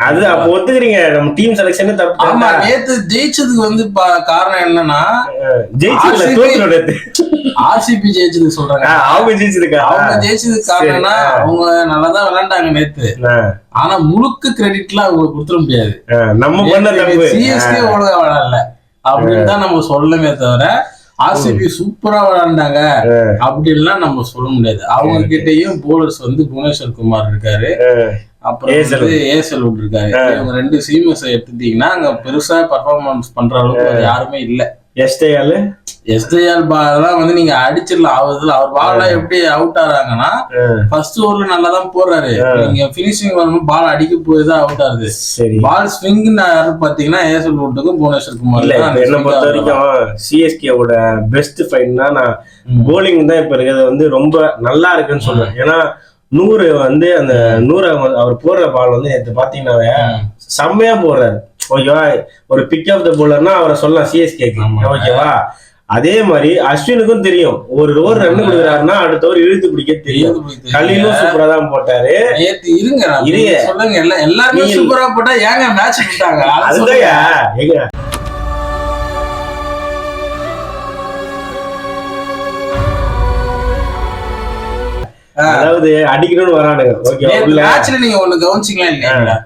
அது அப்ப ஒத்துக்கிறீங்க, நம்ம டீம் செலக்ஷன் தப்பு. ஆமா, நேத்து ஜெயிச்சதுக்கு வந்து காரணம் என்னன்னா ஆர்சிபி ஜெயிச்சதுக்கு சொல்றாங்க. அவங்க ஜெயிச்சதுக்கு காரணம்னா அவங்க நல்லாதான் விளையாண்டாங்க நேத்து. ஆனா முழுக்க கிரெடிட்லாம் அவங்க கொடுத்துட முடியாது. நம்ம சிஎஸ்கே ஒழுங்கா விளையாடல அப்படின்னு தான் நம்ம சொல்லவே தவிர ஆர்சிபி சூப்பரா விளையாண்டாங்க அப்படின்லாம் நம்ம சொல்ல முடியாது. அவங்க கிட்டயும் போலர்ஸ் வந்து புவனேஸ்வர் குமார் இருக்காரு, அப்புறம் வந்து ஏசல்வுட் இருக்காரு. இவங்க 2 சீமஸ் எடுத்துட்டீங்கன்னா அங்க பெருசா பர்ஃபார்மன்ஸ் பண்ற அளவுக்கு யாருமே இல்ல. எஸ்டேயால எஸ்டிஆர் பால்லாம் வந்து நீங்க அடிச்சிடலாம். அவர் பால்லாம் எப்படி அவுட் ஆறாங்கன்னா ஃபர்ஸ்ட் ஓவர்ல நல்லா தான் போடுறாரு. நீங்க பினிஷிங் வரும்போது பால் அடிக்க போய்தான் அவுட் ஆகுது. பால் ஸ்விங் பாத்தீங்கன்னா ஏசல் வுட்டுக்கும் புவனேஸ்வர் குமார். என்ன பொறுத்த வரைக்கும் சிஎஸ்கேவோட பெஸ்ட் ஃபைட்னா நான் போலிங் தான் இப்ப இருக்கிறது வந்து ரொம்ப நல்லா இருக்குன்னு சொல்றேன். ஏன்னா 100 வந்து அந்த 100 அவர் போடுற பால் வந்து நேற்று பாத்தீங்கன்னாவே செம்மையா போடுறாரு. ஓகேவா, ஒரு பிக் ஆஃப் த போலர்னா அவரை சொல்லலாம் சிஎஸ்கேக்கு. ஓகேவா, அதே மாதிரி அஸ்வினுக்கும் தெரியும் ஒரு ஓவர் ரன் கொடுக்குறாருன்னா அடுத்த ஓவர் இழுத்து பிடிக்க தெரியும். கலிலும் சூப்பரா தான் போட்டாரு. இருங்க சொல்லுங்க, எல்லாருமே சூப்பரா போட்டா ஏங்க மேட்ச் விட்டாங்க? அதுதான் எங்க அதாவது அடிக்கணும்னு வரானுங்க. மேட்ச்ல நீங்க ஒண்ணு கவனிச்சிக்கலாம் இல்லையா?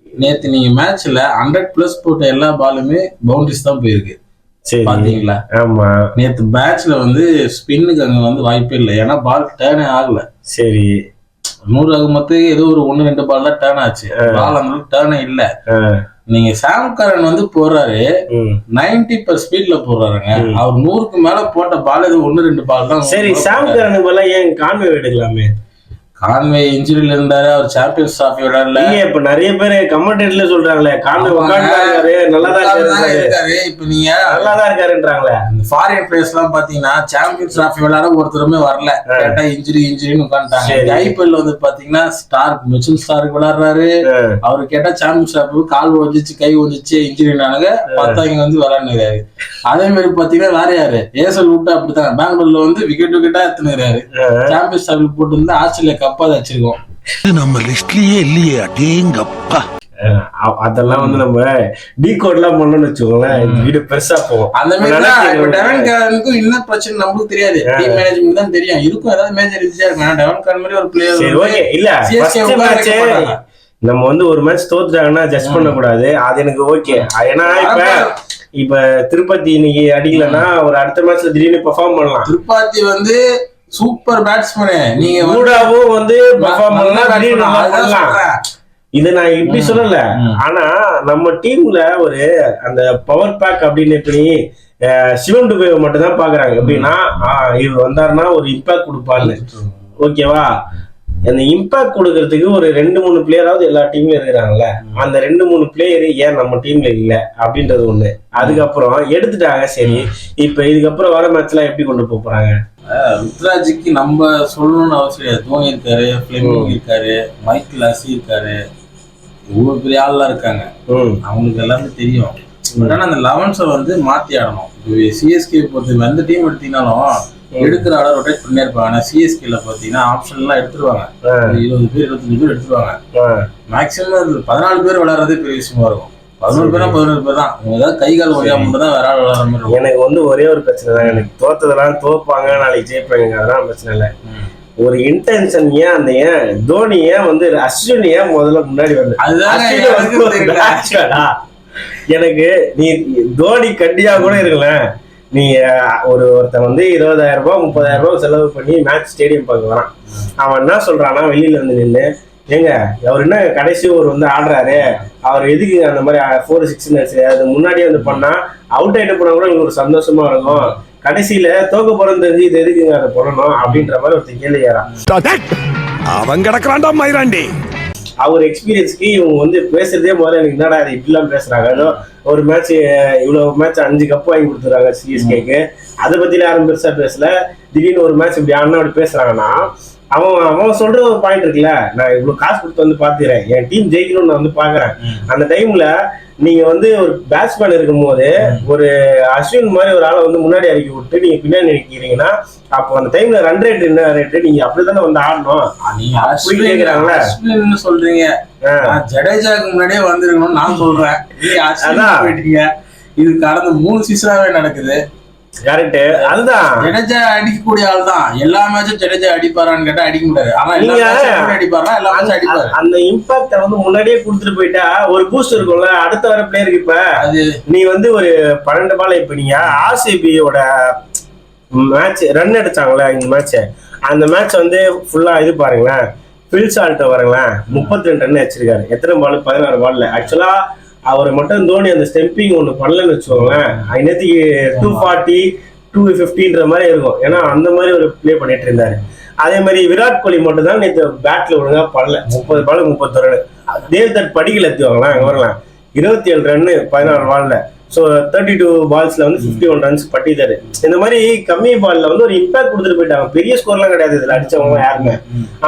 நேத்து நீங்க மேட்ச்ல 100+ போட்ட எல்லா பாலுமே பவுண்டரிஸ் தான் போயிருக்கு. பாத்தீங்களா? ஆமா, நேத்து மேட்ச்ல வந்து ஸ்பின்னுக்கு அங்க வந்து வாய்ப்பே இல்லை. ஏன்னா பால் டேர்னே ஆகல. சரி, 100 ஆகுமத்துக்கு ஏதோ ஒரு 1-2 பால் தான் டேர்ன் ஆச்சு. பால் அந்த டேர்னே இல்ல. நீங்க சாம்கரன் வந்து போடுறாரு 90 ஸ்பீட்ல போடுறாருங்க. அவர் 100க்கு மேல போட்ட பால் இது 1-2 பால் தான். சரி, சாம்கரனுக்கு மேல ஏன் கான்வே எடுக்கலாமே? கான்வே இன்ஜுரியில இருந்தாரு. அவர் சாம்பியன்ஸ் டிராஃபி விளையாடல. இப்ப நிறைய பேர் கமெண்டேட்ல சொல்றாங்களே கான்வே உட்கார்ந்தாரு நல்லாதான் இருக்காரு, இப்ப நீங்க நல்லாதான் இருக்காருன்றாங்களே. ஃபாரின் பிளேயர்ஸ் எல்லாம் பாத்தீங்கன்னா சாம்பியன்ஸ் டிராஃபி விளையாட ஒருத்தருமே வரல. கேட்டா இன்ஜுரின்னு உட்காந்துட்டாங்க. ஐபிஎல் வந்து பாத்தீங்கன்னா மிச்சல் ஸ்டாருக்கு விளையாடுறாரு. அவரு கேட்டா சாம்பியன்ஸ் டிராஃபி கால் ஒஞ்சிச்சு கை ஒஞ்சிச்சு இன்ஜுரினானுங்க பத்தாங்க வந்து விளையாடுறாரு. அதே மாதிரி பாத்தீங்கன்னா வேற யாரு ஏசல் விட்டு அப்படித்தான் பெங்களூர்ல வந்து விக்கெட்டா எடுத்துனுறாரு. சாம்பியன்ஸ் டிராஃபி போட்டு வந்து ஆஸ்திரேலியா கப்பா வச்சிருக்கோம். நம்ம லிஸ்ட்லயே இல்லையே. அடேங்கப்பா, அதெல்லாம் வந்து நம்ம டீகோட் எல்லாம் பண்ணணும்னு வச்சுக்கோங்களேன், வீடு பெருசா போகும். அந்த மாதிரி டெவன் கார்னுக்கும் என்ன பிரச்சனை நமக்கு தெரியாது. டீம் மேனேஜ்மெண்ட் தான் தெரியும். இருக்கும் ஏதாவது மேஜர் இருந்துச்சா இருக்கும். டெவன் கார்ன் மாதிரி ஒரு பிளேயர் இல்ல நம்ம வந்து ஒரு மேட்ச் தோத்துட்டாங்கன்னா ஜட்ஜ் பண்ண கூடாது. அது எனக்கு ஓகே. ஏன்னா இப்ப திருப்பதி இன்னைக்கு அடிக்கலன்னா ஒரு அடுத்த மேட்ச்ல திடீர்னு பெர்ஃபார்ம் பண்ணலாம். திருப்பதி வந்து சூப்பர் பேட்ஸ்மேன். நீங்க கூடாவும் வந்து பெர்ஃபார்ம் பண்ணலாம். இத நான் இப்படி சொல்லல. ஆனா நம்ம டீம்ல ஒரு அந்த பவர் பேக் அப்படின்னு எப்படி சிவம் டுபே மட்டும் தான் பாக்குறாங்க. எப்படின்னா இவர் வந்தாருன்னா ஒரு இம்பாக்ட் கொடுப்பாருன்னு. ஓகேவா, அந்த இம்பாக்ட் கொடுக்கறதுக்கு ஒரு 2-3 பிளேயராவது எல்லா டீம்லயும் இருக்கிறாங்கல்ல. அந்த 2-3 பிளேயர் ஏன் நம்ம டீம்ல இல்ல அப்படின்றது ஒண்ணு. அதுக்கப்புறம் எடுத்துட்டாங்க. சரி, இப்ப இதுக்கப்புறம் வர மேட்ச் எல்லாம் எப்படி கொண்டு போறாங்க? ருத்ராஜுக்கு நம்ம சொல்லணும்னு அவசியம். தோனி இருக்காரு, பிளெமிங் இருக்காரு, மைக்கேல் லாசி இருக்காரு, இவ்வளவு பெரிய ஆள்லாம் இருக்காங்க. அவங்களுக்கு எல்லாமே தெரியும். ஆனா அந்த 11 வந்து மாத்தி ஆடணும். சிஎஸ்கே பொறுத்த எந்த டீம் எடுத்தீங்கன்னாலும் எடுக்கிற ஆள ரொட்டேட் பண்ணே இருப்பாங்க. ஆனா சிஎஸ்கேல பாத்தீங்கன்னா ஆப்ஷன் எல்லாம் எடுத்துருவாங்க. 20 பேர் 25 பேர் எடுத்துருவாங்க. மேக்சிமம் 14 பேர் விளையாடுறதே பெரிய விஷயமா இருக்கும். 11 பேரா 11 பேர் தான். ஏதாவது கை கால் ஒழியா மட்டும் தான் வேற ஆள் விளையாடுற மாதிரி இருக்கும். எனக்கு வந்து ஒரே ஒரு பிரச்சனை தான். எனக்கு தோத்ததெல்லாம் தோப்பாங்க, நாளைக்கு ஜெயிப்பாங்க, அதெல்லாம் பிரச்சனை இல்லை. ஒரு இன்டென்ஷன் ஏன் அந்த தோனி ஏன் வந்து அஸ்வின் ஏன் முதல்ல முன்னாடி வந்து எனக்கு நீ தோனி கண்டியா கூட இருக்கல. நீ ஒருத்தன் வந்து 20,000 ரூபாய் 30,000 ரூபாய் செலவு பண்ணி மேட்ச் ஸ்டேடியம் பார்க்க வரான். அவன் என்ன சொல்றான்னா வெளியில வந்து நின்று ஏங்க அவர் என்ன கடைசி ஒரு வந்து ஆடுறாரு, அவர் எதுக்கு அந்த மாதிரி 4-6 அது முன்னாடியே வந்து பண்ணா அவுட் ஆயிட்டு போனா கூட உங்களுக்கு ஒரு சந்தோஷமா இருக்கும். கடைசியில தோக்க போறது தெரிஞ்சு இது எதுக்குங்க அதை பண்ணணும் அப்படின்ற மாதிரி ஒருத்தர் கேள்வி கேட்கறான். அவன் கிடக்குறான்டா மயிராண்டி. அவர் எக்ஸ்பீரியன்ஸ்க்கு இவங்க வந்து பேசுறதே முதல்ல எனக்கு என்னடா அது இப்படிலாம் பேசுறாங்க. ஏதோ ஒரு மேட்ச் இவ்வளவு மேட்ச் 5 கப் வாங்கி கொடுத்துறாங்க சிஎஸ்கேக்கு. அதை பத்தில யாரும் பெருசா பேசல. திடீர்னு ஒரு மேட்ச் இப்படி அண்ணா அப்படி பேசுறாங்கன்னா அவன் சொல்ற ஒரு பாயிண்ட் இருக்குல்ல, நான் இவ்வளவு காசு கொடுத்து வந்து பாத்துக்கிறேன், என் டீம் ஜெயிக்கணும்னு நான் வந்து பாக்குறேன். அந்த டைம்ல நீங்க வந்து ஒரு பேட்ஸ்மேன் இருக்கும் போது ஒரு அஸ்வின் மாதிரி ஒரு ஆளை வந்து முன்னாடி இறக்கி விட்டு நீங்க பின்னாடி நினைக்கிறீங்கன்னா அப்போ அந்த டைம்ல ரன் ரேட் என்ன ரேட்டு நீங்க அப்படித்தானே வந்து ஆடணும். நீங்க அஸ்வின் சொல்றீங்க, ஜடேஜாக்கு முன்னாடியே வந்துருக்கணும்னு நான் சொல்றேன். போயிட்டீங்க. இது கடந்த 3 சீசனாவே நடக்குது. கரெக்ட். அதுதான் ஜடேஜா அடிக்கக்கூடிய ஆள் தான். எல்லா மேட்சும் ஜடேஜா அடிப்பாரான்னு கேட்டா அடிக்க முடியாது. ஆனா அடிப்பாரா எல்லா மேட்சும் அடிப்பாரு. அந்த இம்பாக்ட வந்து முன்னாடியே கொடுத்துட்டு போயிட்டா ஒரு பூஸ்ட் இருக்கும்ல அடுத்த வர பிளேயருக்கு. இப்ப நீ வந்து ஒரு 12 பால் இப்ப நீங்க ஆர்சிபியோட மேட்ச் ரன் அடிச்சாங்களே இந்த மேட்ச், அந்த மேட்ச் வந்து ஃபுல்லா இது பாருங்களேன். பில் சால்ட் பாருங்களேன் 32 ரன் அடிச்சிருக்காரு. எத்தனை பால்? 16 பால்ல. ஆக்சுவலா அவர் மட்டும் தோனி அந்த ஸ்டெம்பிங் ஒண்ணு பண்ணலன்னு வச்சுக்கோங்களேன், நேற்றுக்கு 240 250ன்ற மாதிரி இருக்கும். ஏன்னா அந்த மாதிரி ஒரு ப்ளே பண்ணிட்டு இருந்தாரு. அதே மாதிரி விராட் கோலி மட்டும் தான் நேற்று பேட்ல ஒழுங்கா பண்ணல. 30 பால் 31 ரன். தேவ்தட் படிக்கல எத்துவாங்களாம் அங்கே வரலாம். 27 ரன்னு 14 பால்ல. ஸோ 32 பால்ஸ்ல வந்து 51 ரன்ஸ் பட்டிதாரு. இந்த மாதிரி கம்மி பால்ல வந்து ஒரு இம்பாக்ட் கொடுத்துட்டு போயிட்டாங்க. பெரிய ஸ்கோர்லாம் கிடையாது இதுல அடிச்சவங்க யாருமே.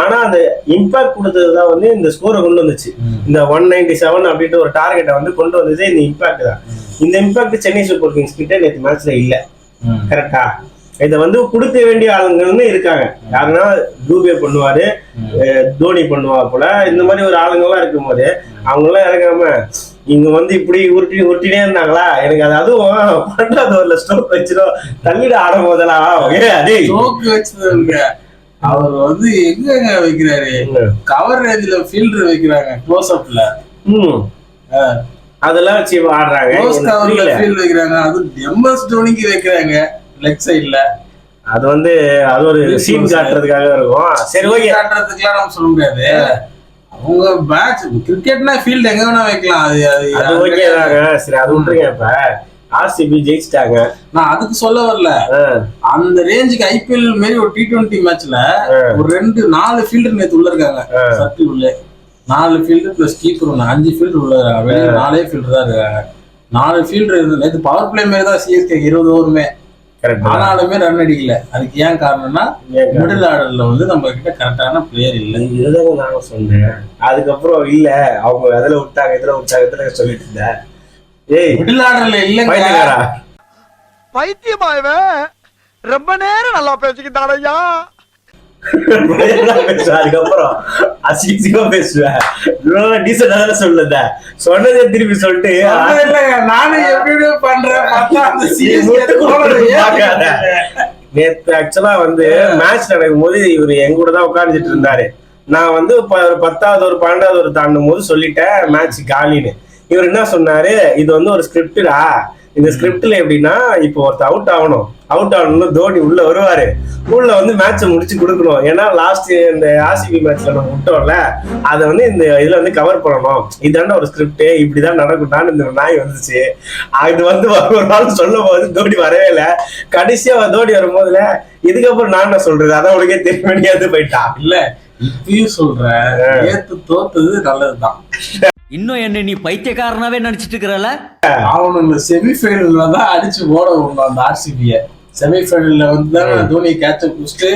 ஆனா அந்த இம்பாக்ட் கொடுத்ததுதான் வந்து இந்த ஸ்கோரை கொண்டு வந்துச்சு. இந்த 197 அப்படின்ற ஒரு டார்கெட்டை வந்து கொண்டு வந்தது இந்த இம்பாக்ட் தான். இந்த இம்பாக்ட் சென்னை சூப்பர் கிங்ஸ் கிட்ட நேற்று மேட்ச்ல இல்ல. கரெக்டா? இதை வந்து கொடுக்க வேண்டிய ஆளுங்கன்னு இருக்காங்க. யாருன்னா டூபே பண்ணுவாரு, தோனி பண்ணுவா போல, இந்த மாதிரி ஒரு ஆளுங்கெல்லாம் இருக்கும் போது அவங்க எல்லாம் இறக்காம இங்க வந்து இப்படி உருட்டினே இருந்தாங்களா. எனக்கு அது அதுவும் 12வது ஓவர்ல ஸ்ட்ரோக் வச்சிடும் தள்ளிட ஆடும் போதெல்லாம் அவர் வந்து எங்க வைக்கிறாரு, கவர் ரேஞ்சில ஃபீல்டர் வைக்கிறாங்க, க்ளோஸ் அப்ல அதெல்லாம் வச்சு ஆடுறாங்க. ஃபீல்ட் வைக்கிறாங்க. அது எம்எஸ் தோனிக்கு வைக்கிறாங்க லெக் சைட்ல. அது வந்து அது ஒரு சீன் காட்டுறதுக்காக இருக்கும். சரி, ஓகே, காட்டுறதுக்குலாம் நம்ம சொல்ல முடியாது. அவங்க மேட்ச் கிரிக்கெட்னா ஃபீல்ட் எங்க வேணா வைக்கலாம். அது ஓகே தாங்க. சரி, அது விட்டுருங்க. இப்ப ஆர்சிபி ஜெயிச்சிட்டாங்க. நான் அதுக்கு சொல்ல வரல. அந்த ரேஞ்சுக்கு ஐபிஎல் மாரி ஒரு T20 மேட்ச்ல ஒரு 4 ஃபீல்டர் நேத்து உள்ள இருக்காங்க. சர்க்கிள் உள்ள 4 ஃபீல்டர் பிளஸ் கீப்பர் 5 ஃபீல்டர் உள்ள இருக்காங்க. வெளியே 4 ஃபீல்டர் தான் இருக்காங்க. 4 ஃபீல்டர் இருந்து நேத்து பவர் பிளே மாரி தான் சிஎஸ்கே 20 ஓவருமே. ஆனாலுமே ரன் அடிக்கல. அதுக்கு ஏன் காரணம்னா மிடில் ஆர்டர்ல வந்து நம்ம கிட்ட கரெக்டான பிளேயர் இல்லை. இதுதான் நாங்க சொன்னேன். அதுக்கப்புறம் இல்ல அவங்க அதுல விட்டாங்க இதுல விட்டாங்க சொல்லிட்டு இருந்தேன். ஏய், மிடில் ஆர்டர்ல இல்லங்க. பைத்தியமாயவன் ரொம்ப நேரம் நல்லா பேசிக்கிட்டாடையா. அதுக்கப்புறம் அசிங்கமா பேசுவேன். சொல்லுத சொன்னதே திருப்பி சொல்லிட்டு நானும் எப்படி பண்றேன். நேற்று ஆக்சுவலா வந்து மேட்ச் நடக்கும் போது இவரு எங்க கூட தான் உட்காந்துட்டு இருந்தாரு. நான் வந்து 10வது ஒரு 12வது ஒரு தாண்டும் போது சொல்லிட்டேன் மேட்ச் காலின்னு. இவர் என்ன சொன்னாரு, இது வந்து ஒரு ஸ்கிரிப்டா. இந்த ஸ்கிரிப்ட்ல எப்படின்னா, இப்போ ஒருத்தர் அவுட் ஆகணும்னு தோனி உள்ள வருவாரு. உள்ள வந்து மேட்சை முடிச்சு கொடுக்கணும். ஏன்னா லாஸ்ட் இந்த ஆர்சிபி மேட்ச்ல நம்ம விட்டோம்ல, அதை வந்து இந்த இதுல வந்து கவர் பண்ணணும். இதாண்ட ஒரு ஸ்கிரிப்ட், இப்படிதான் நடக்கும்டான்னு இந்த நாய் வந்துச்சு. அது வந்து ஒரு நாள் சொல்லும் போது தோனி வரவே இல்லை. கடைசியா தோனி வரும்போதுல இதுக்கப்புறம் நான் என்ன சொல்றது, அதான் உனக்கே தெரிய வேண்டியது போயிட்டான். இல்ல இப்பயும் சொல்றேன், நேத்து தோத்தது நல்லதுதான். இன்னும் என்ன நீ பைத்தியக்காரனாவே நினைச்சிட்டு இருக்கிறல? அவனு இந்த செமிஃபைனல்ல தான் அடிச்சு ஓட விடணும் அந்த ஆர்சிபிய. செமிஃபைனல்ல வந்து தான் தோனி கேட்ச புடிச்சிட்டு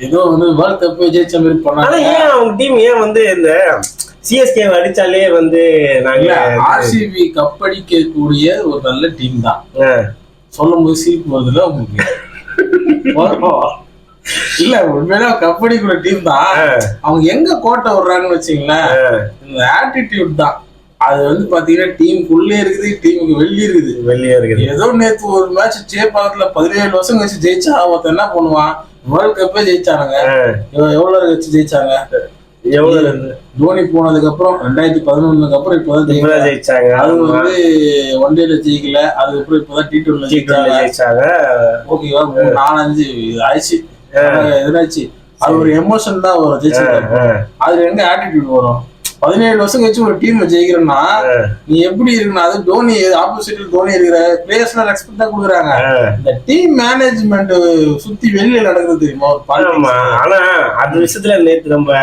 ஏதோ வந்து வேர்ல்ட் கப் ஜெயிச்ச மாதிரி பண்ணாங்க. ஏன் அவங்க டீம் ஏன் வந்து இந்த சிஎஸ்கே அடிச்சாலே வந்து நாங்க ஆர்சிபி கப் அடிக்க கூடிய ஒரு நல்ல டீம் தான். சொல்லும் போது சிரிப்பு வருதுல உங்களுக்கு. இல்ல உண்மையில கபடி கூட டீம் தான். அவங்க எங்க கோட்டை விடுறாங்கன்னு வச்சீங்களேன், இந்த ஆட்டிடியூட் தான். அது வந்து பாத்தீங்கன்னா டீமுக்குள்ளே இருக்குது, டீமுக்கு வெளியே இருக்குது. ஏதோ நேத்து ஒரு மேட்ச் சேப்பாக்கத்துல 17 வருஷம் கழிச்சு ஜெயிச்சா ஒருத்தன் என்ன பண்ணுவான், வேர்ல்ட் கப்பே ஜெயிச்சானுங்க. எவ்வளவு கழிச்சு ஜெயிச்சாங்க? தோனி போனதுக்கு அப்புறம் 2011 அப்புறம் இப்பதான் ஜெயிச்சாங்க. அது வந்து ஒன் டேல ஜெயிக்கல. அதுக்கப்புறம் இப்பதான் T20 ஜெயிச்சாங்க. ஓகேவா, 4-5 ஆயிடுச்சு. எதாச்சு அது ஒரு எமோஷன் தான் வரும் ஜெயிச்சிருக்காங்க. அதுல எங்க ஆட்டிடியூட் வரும்? 17 வருஷம் கழிச்சு ஒரு டீம் ஜெயிக்கிறேன்னா நீ எப்படி இருக்குன்னா, அது தோனி ஆப்போசிட்ல தோனி இருக்கிற பிளேயர்ஸ் எல்லாம் ரெஸ்பெக்ட் தான் கொடுக்குறாங்க. இந்த டீம் மேனேஜ்மெண்ட் சுத்தி வெளியில நடக்குது தெரியுமா ஒரு பாட்டு. ஆனா அது விஷயத்துல நேற்று நம்ம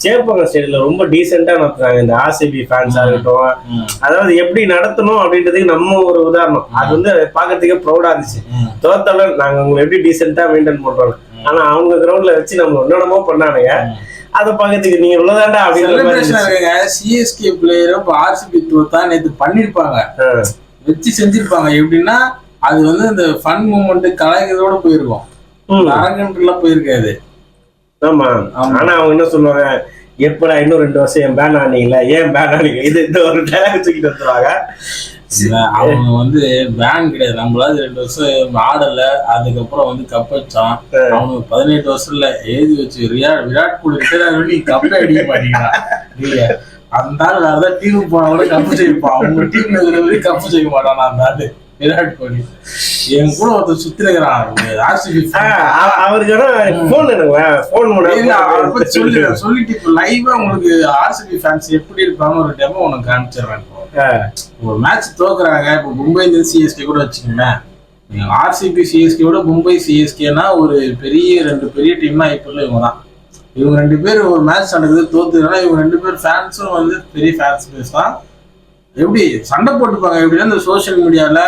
சேப்பாக்கம் ஸ்டேடியம்ல ரொம்ப டீசெண்டா நடத்துறாங்க இந்த ஆர்சிபி ஃபேன்ஸா இருக்கட்டும். அதாவது எப்படி நடத்தணும் அப்படின்றதுக்கு நம்ம ஒரு உதாரணம். அது வந்து பாக்கிறதுக்கே ப்ரௌடா இருந்துச்சு. தோத்தாலும் நாங்க உங்களை எப்படி டீசெண்டா மெயின்டைன் பண்றோம். ஆனா அவங்க கிரவுண்ட்ல வச்சு நம்ம என்னென்னமோ பண்ணானுங்க. அதை பாக்கிறதுக்கு நீங்க இவ்வளவுதான்டா அப்படின்னு சிஎஸ்கே பிளேயரும் ஆர்சிபி தோத்தா நேற்று பண்ணிருப்பாங்க, வச்சு செஞ்சிருப்பாங்க. எப்படின்னா அது வந்து இந்த ஃபன் மூமெண்ட் கலாய்க்கிறதோட போயிருக்கும், அரங்கெல்லாம் போயிருக்காது. ஆமா. ஆனா அவங்க என்ன சொல்லுவாங்க, எப்படா இன்னும் 2 வருஷம் என் பேன் ஆனீங்களா, ஏன் பேன் ஆனீங்க, இது இந்த ஒரு டைலாக் தூக்கிட்டு வந்துருவாங்க. அவங்க வந்து பேன் கிடையாது, நம்மளாவது 2 வருஷம் ஆடல, அதுக்கப்புறம் வந்து கப் வச்சான். அவனுக்கு 18 வருஷம்ல எழுதி வச்சு விராட் கோலி ரிட்டையர் கப்பே அடிக்க மாட்டீங்களா இல்லையா? அந்த ஆள் வேறதான் டீமுக்கு போனா கூட கப்பு செய்வான். அவங்க டீம்ல இருக்கிற கப்பு செய்ய மாட்டான் அந்த ஆளு விராட் கோலி. என் கூட ஒருத்தர் சுத்திருக்கிறான் ஆர்சிபி. அவருக்கு சொல்லிட்டு இப்ப லைவா உங்களுக்கு ஆர்சிபி ஃபேன்ஸ் எப்படி இருப்பாங்க ஒரு டெமோ உனக்கு காமிச்சிடுறேன். இப்போ ஒரு மேட்ச் தோக்குறாங்க, இப்போ மும்பை இந்தியன்ஸ் சிஎஸ்கே கூட வச்சுக்கோங்களேன், ஆர்சிபி சிஎஸ்கேவோட மும்பை சிஎஸ்கேனா ஒரு ரெண்டு பெரிய டீம்னா ஐபிஎல்ல இவங்க தான். இவங்க 2 பேர் ஒரு மேட்ச் நடக்குது தோத்துனா இவங்க 2 பேர் ஃபேன்ஸும் வந்து பெரிய ஃபேன்ஸ் பேஸ் தான். எப்படி சண்டை போட்டுப்பாங்க எப்படின்னா இந்த சோசியல் மீடியாவில்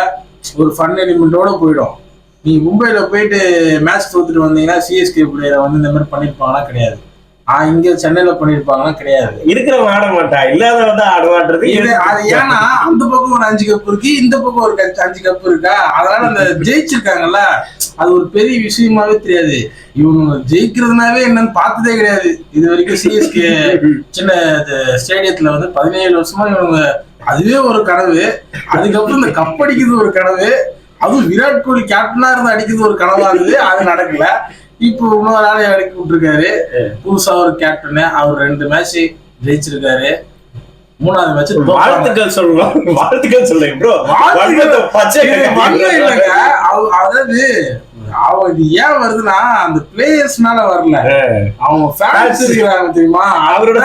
ஒரு ஃபன் எலிமெண்ட்டோட போயிடும். நீங்க மும்பையில போயிட்டு மேட்ச் தோத்துட்டு வந்தீங்கன்னா சிஎஸ்கே பிளேயரை வந்து இந்த மாதிரி பண்ணியிருப்பாங்கன்னா கிடையாது. இங்க சென்னையில பண்ணிருப்பாங்கன்னா கிடையாது. இருக்கிறவங்க ஆட மாட்டா, இல்லாதவங்க ஆட மாட்டது. அது ஏன்னா அந்த பக்கம் ஒரு 5 கப் இருக்கு, இந்த பக்கம் ஒரு 5 கப் இருக்கா, அதனால அந்த ஜெயிச்சிருக்காங்கல்ல அது ஒரு பெரிய விஷயமாவே தெரியாது. இவங்க ஜெயிக்கிறதுனாவே என்னன்னு பார்த்ததே கிடையாது இது வரைக்கும். சிஎஸ்கே சின்ன ஸ்டேடியத்துல வந்து 17 வருஷமா இவங்க அதுவே ஒரு கனவு. அதுக்கப்புறம் இந்த கப் அடிக்கிறது ஒரு கனவு, அதுவும் விராட் கோலி கேப்டனா இருந்து அடிக்கிறது ஒரு கனவா இருந்தது. அது நடக்கல. இப்போ இன்னொரு ஆளை இறக்கி விட்டுருக்காரு புதுசா ஒரு கேப்டனு. அவர் 2 மேட்ச் ஜெயிச்சிருக்காரு. 3ஆவது மேட்ச் வாழ்த்துக்கள் சொல்லலாம். வாழ்த்துக்கள் சொல்லுங்க ப்ரோ. இல்லைங்க அதாவது இது ஏன் வருதுன்னா அந்த பிளேயர்ஸ்னால வரல, அவங்க ஃபேன்ஸ் இருக்காங்க தெரியுமா. அவரோட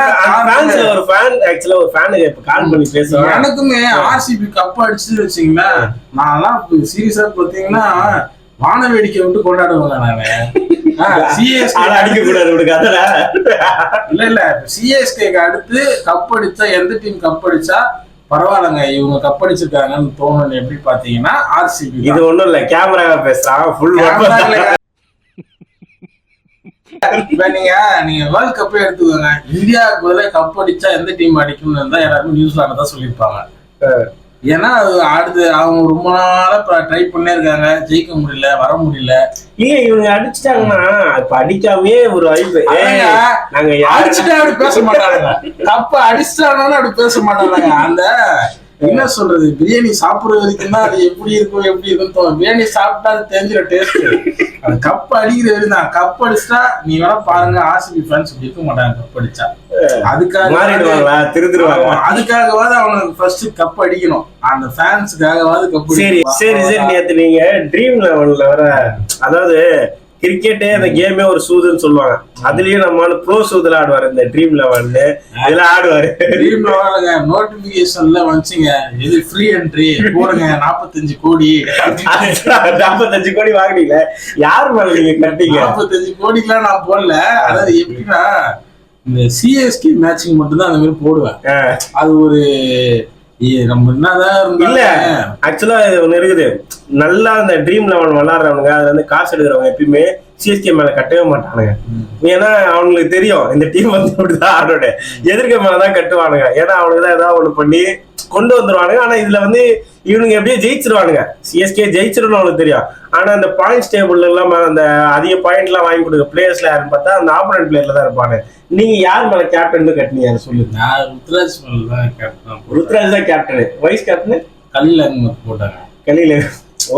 ஒரு ஃபேன் ஆக்சுவலா ஒரு ஃபேனுக்கு கால் பண்ணி பேசுவாங்க. எனக்குமே ஆர்சிபி கப் அடிச்சு வச்சீங்கன்னா நான்லாம் சீரியஸா பாத்தீங்கன்னா வான வேடிக்கை விட்டு கொண்டாடுவாங்க. நானு சிஎஸ்கே அடிக்க கூடாது இல்ல சிஎஸ்கேக்கு அடுத்து கப் அடிச்சா எந்த டீம் கப் அடிச்சா பரவாயில்லங்க இவங்க கப் அடிச்சிருக்காங்கன்னு தோணுன்னு எப்படி பாத்தீங்கன்னா ஆர்சிபி. இது ஒண்ணும் இல்ல, கேமரா பேசுறான் ஃபுல். இப்ப நீங்க வேர்ல்ட் கப்பே எடுத்துக்கோங்க, இந்தியாவுக்கு பதிலாக கப் அடிச்சா எந்த டீம் அடிக்கும்னு இருந்தா எல்லாருமே நியூசிலாந்து தான் சொல்லியிருப்பாங்க. ஏன்னா அது அடுத்து அவங்க ரொம்ப நாளா ட்ரை பண்ணே இருக்காங்க, ஜெயிக்க முடியல, வர முடியல. இல்ல இவங்க அடிச்சுட்டாங்கன்னா இப்ப அடிக்காமே ஒரு வாய்ப்பு. நாங்க அடிச்சுட்டா அப்படி பேச மாட்டாங்க, கப்ப அடிச்சுட்டாங்கன்னா அப்படி பேச மாட்டாங்க. அந்த என்ன சொல்றது, பிரியாணி சாப்பிடுற வரைக்கும் தான் அது எப்படி இருக்குன்னு தோணும். பிரியாணி சாப்பிட்டா அது தெரிஞ்சிட டேஸ்ட். அது கப் அடிக்கிற வரைக்கும் தான். கப் அடிச்சுட்டா நீ வேணா பாருங்க, ஆர்சிபி ஃபேன்ஸ் இப்படி இருக்க மாட்டாங்க கப் அடிச்சா. அதுக்காகவாது அவனுக்கு ஃபர்ஸ்ட் கப் அடிக்கணும், அந்த ஃபேன்ஸுக்காகவாது கப். சரி சரி சரி. நேத்து நீங்க ட்ரீம் லெவல்ல வர, அதாவது கிரிக்கெட்டே அந்த கேமே ஒரு சூதுன்னு சொல்லுவாங்க. அதுலயும் நம்ம ப்ரோ சூதுல ஆடுவாரு. இந்த ட்ரீம் லெவல்ல இதெல்லாம் ஆடுவாரு. ட்ரீம் லெவலுங்க நோட்டிபிகேஷன்ல வந்துச்சுங்க, இது ஃப்ரீ என்ட்ரி போடுங்க 45 கோடி. 45 கோடி வாங்கினீங்க யாரு மேல நீங்க கட்டிங்க? 45 கோடிக்கெல்லாம் நான் போடல. அதாவது எப்படின்னா இந்த சிஎஸ்கே மேட்சிங் மட்டும் தான் அந்த மாதிரி போடுவேன். அது ஒரு நம்ம என்னதான் இல்ல ஆக்சுவலா இது ஒண்ணு இருக்குது. நல்லா அந்த ட்ரீம் லெவல் விளையாடுறவங்க, அதுல வந்து காசு எடுக்கிறவங்க எப்பயுமே சிஎஸ்கே மேல கட்டவே மாட்டானுங்க. ஏன்னா அவங்களுக்கு தெரியும் இந்த டீம் வந்து இப்படிதான் ஆடோட எதிர்க்க மேலதான் கட்டுவானுங்க. ஏன்னா அவனுக்கு தான் ஏதாவது ஒண்ணு பண்ணி கொண்டு வந்துருவானுங்க. ஆனா இதுல வந்து இவனுங்க எப்படியே ஜெயிச்சிருவானுங்க. சிஎஸ்கே ஜெயிச்சிருன்னு அவனுக்கு தெரியும். ஆனா அந்த பாயிண்ட்ஸ் டேபிள்ல எல்லாம் அந்த அதிக பாயிண்ட் எல்லாம் வாங்கி கொடுக்க பிளேயர்ஸ்ல யாருன்னு பார்த்தா அந்த ஆப்போனன்ட் பிளேயர்ல தான் இருப்பானு. நீங்க யார் மேல கேப்டன் கட்டினீங்க அதை சொல்லுங்க. ருத்ராஜ் தான் கேப்டன். ருத்ராஜ் தான் கேப்டன். வைஸ் கேப்டன் கலில் அகமத் போட்டாங்க. கலில்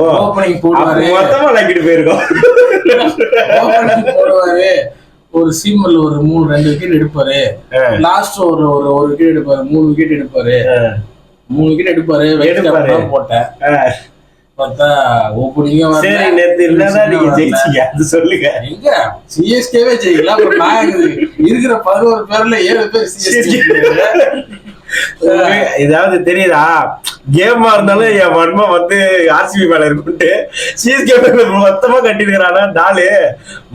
ஓப்பனிங் போடுவாரு, மொத்தமா லாக்கிட்டு போயிருக்கோம். போடுவாரு. ஒரு சீமல்ல ஒரு 2 விக்கெட் எடுப்பாரு. லாஸ்ட் ஒரு விக்கெட் எடுப்பாரு. 3 விக்கெட் எடுப்பாரு. 3 விக்கெட் எடுப்பாரு. போட்டேன் பார்த்தா ஓப்பனிங்க ஜெயிச்சீங்க. அது சொல்லுங்க. எங்க சிஎஸ்கேவே ஜெயிக்கலாம். நான் இருக்கிற 11 பேர்ல 7 பேர் சிஎஸ்கே. ஏதாவது தெரியுதா? கேமா இருந்தாலும் என் வன்மா வந்து ஆர்சிபி மேல இருக்குன்ட்டு சிஎஸ்கே மொத்தமா கட்டிருக்கிறானா நாலு.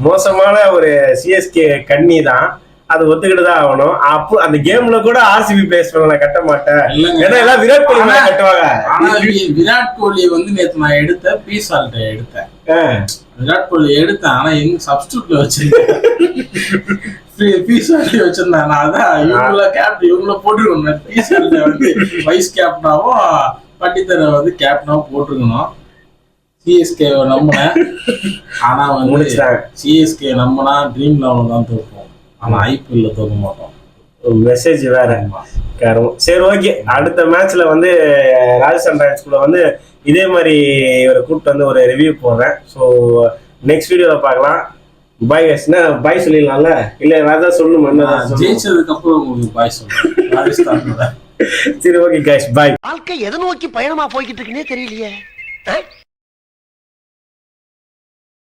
மோசமான ஒரு சிஎஸ்கே கண்ணி தான், அது ஒத்துக்கிட்டுதான் ஆகணும். அப்போ அந்த கேம்ல கூட ஆர்சிபி பிளேயர்ஸ் நான் கட்ட மாட்டேன். ஏன்னா எல்லாம் விராட் கோலி மேல கட்டுவாங்க. ஆனா விராட் கோலி வந்து நேற்று நான் எடுத்தேன், பீசால்ட்ட எடுத்தேன். விராட் கோலி எடுத்தேன், ஆனா எங்க சப்ஸ்டியூட்ல வச்சிருக்கேன். பீசால்ட்ட வச்சிருந்தேன். நான் அதான் இவங்கள போட்டுருக்கணும். பீசால்ட்ட வந்து வைஸ் கேப்டனாவும் பட்டித்தர வந்து கேப்டனாவும் போட்டிருக்கணும். சிஎஸ்கே நம்பினேன், ஆனா வந்து சிஎஸ்கே நம்பினா ட்ரீம் லெவல் தான் தோற்கும். ஆனா ஐபிஎல்ல தோக்க மாட்டோம். மெசேஜ் வேற. சரி ஓகே. அடுத்த மேட்ச்ல வந்து ராஜஸ்தான் ராயல்ஸ்குள்ள வந்து இதே மாதிரி ஒரு கூப்பிட்டு வந்து ஒரு ரிவ்யூ போடுறேன். ஸோ நெக்ஸ்ட் வீடியோல பார்க்கலாம். பாய் கைஸ்னா பாய் சொல்லிடலாம்ல, இல்ல வேற சொல்லணுமா? ஜெயிச்சதுக்கு அப்புறம் உங்களுக்கு பாய் சொல்றேன் ராஜஸ்தான். சரி ஓகே கைஸ், பாய். வாழ்க்கை எதை நோக்கி பயணமா போய்கிட்டு இருக்குன்னே தெரியலையே.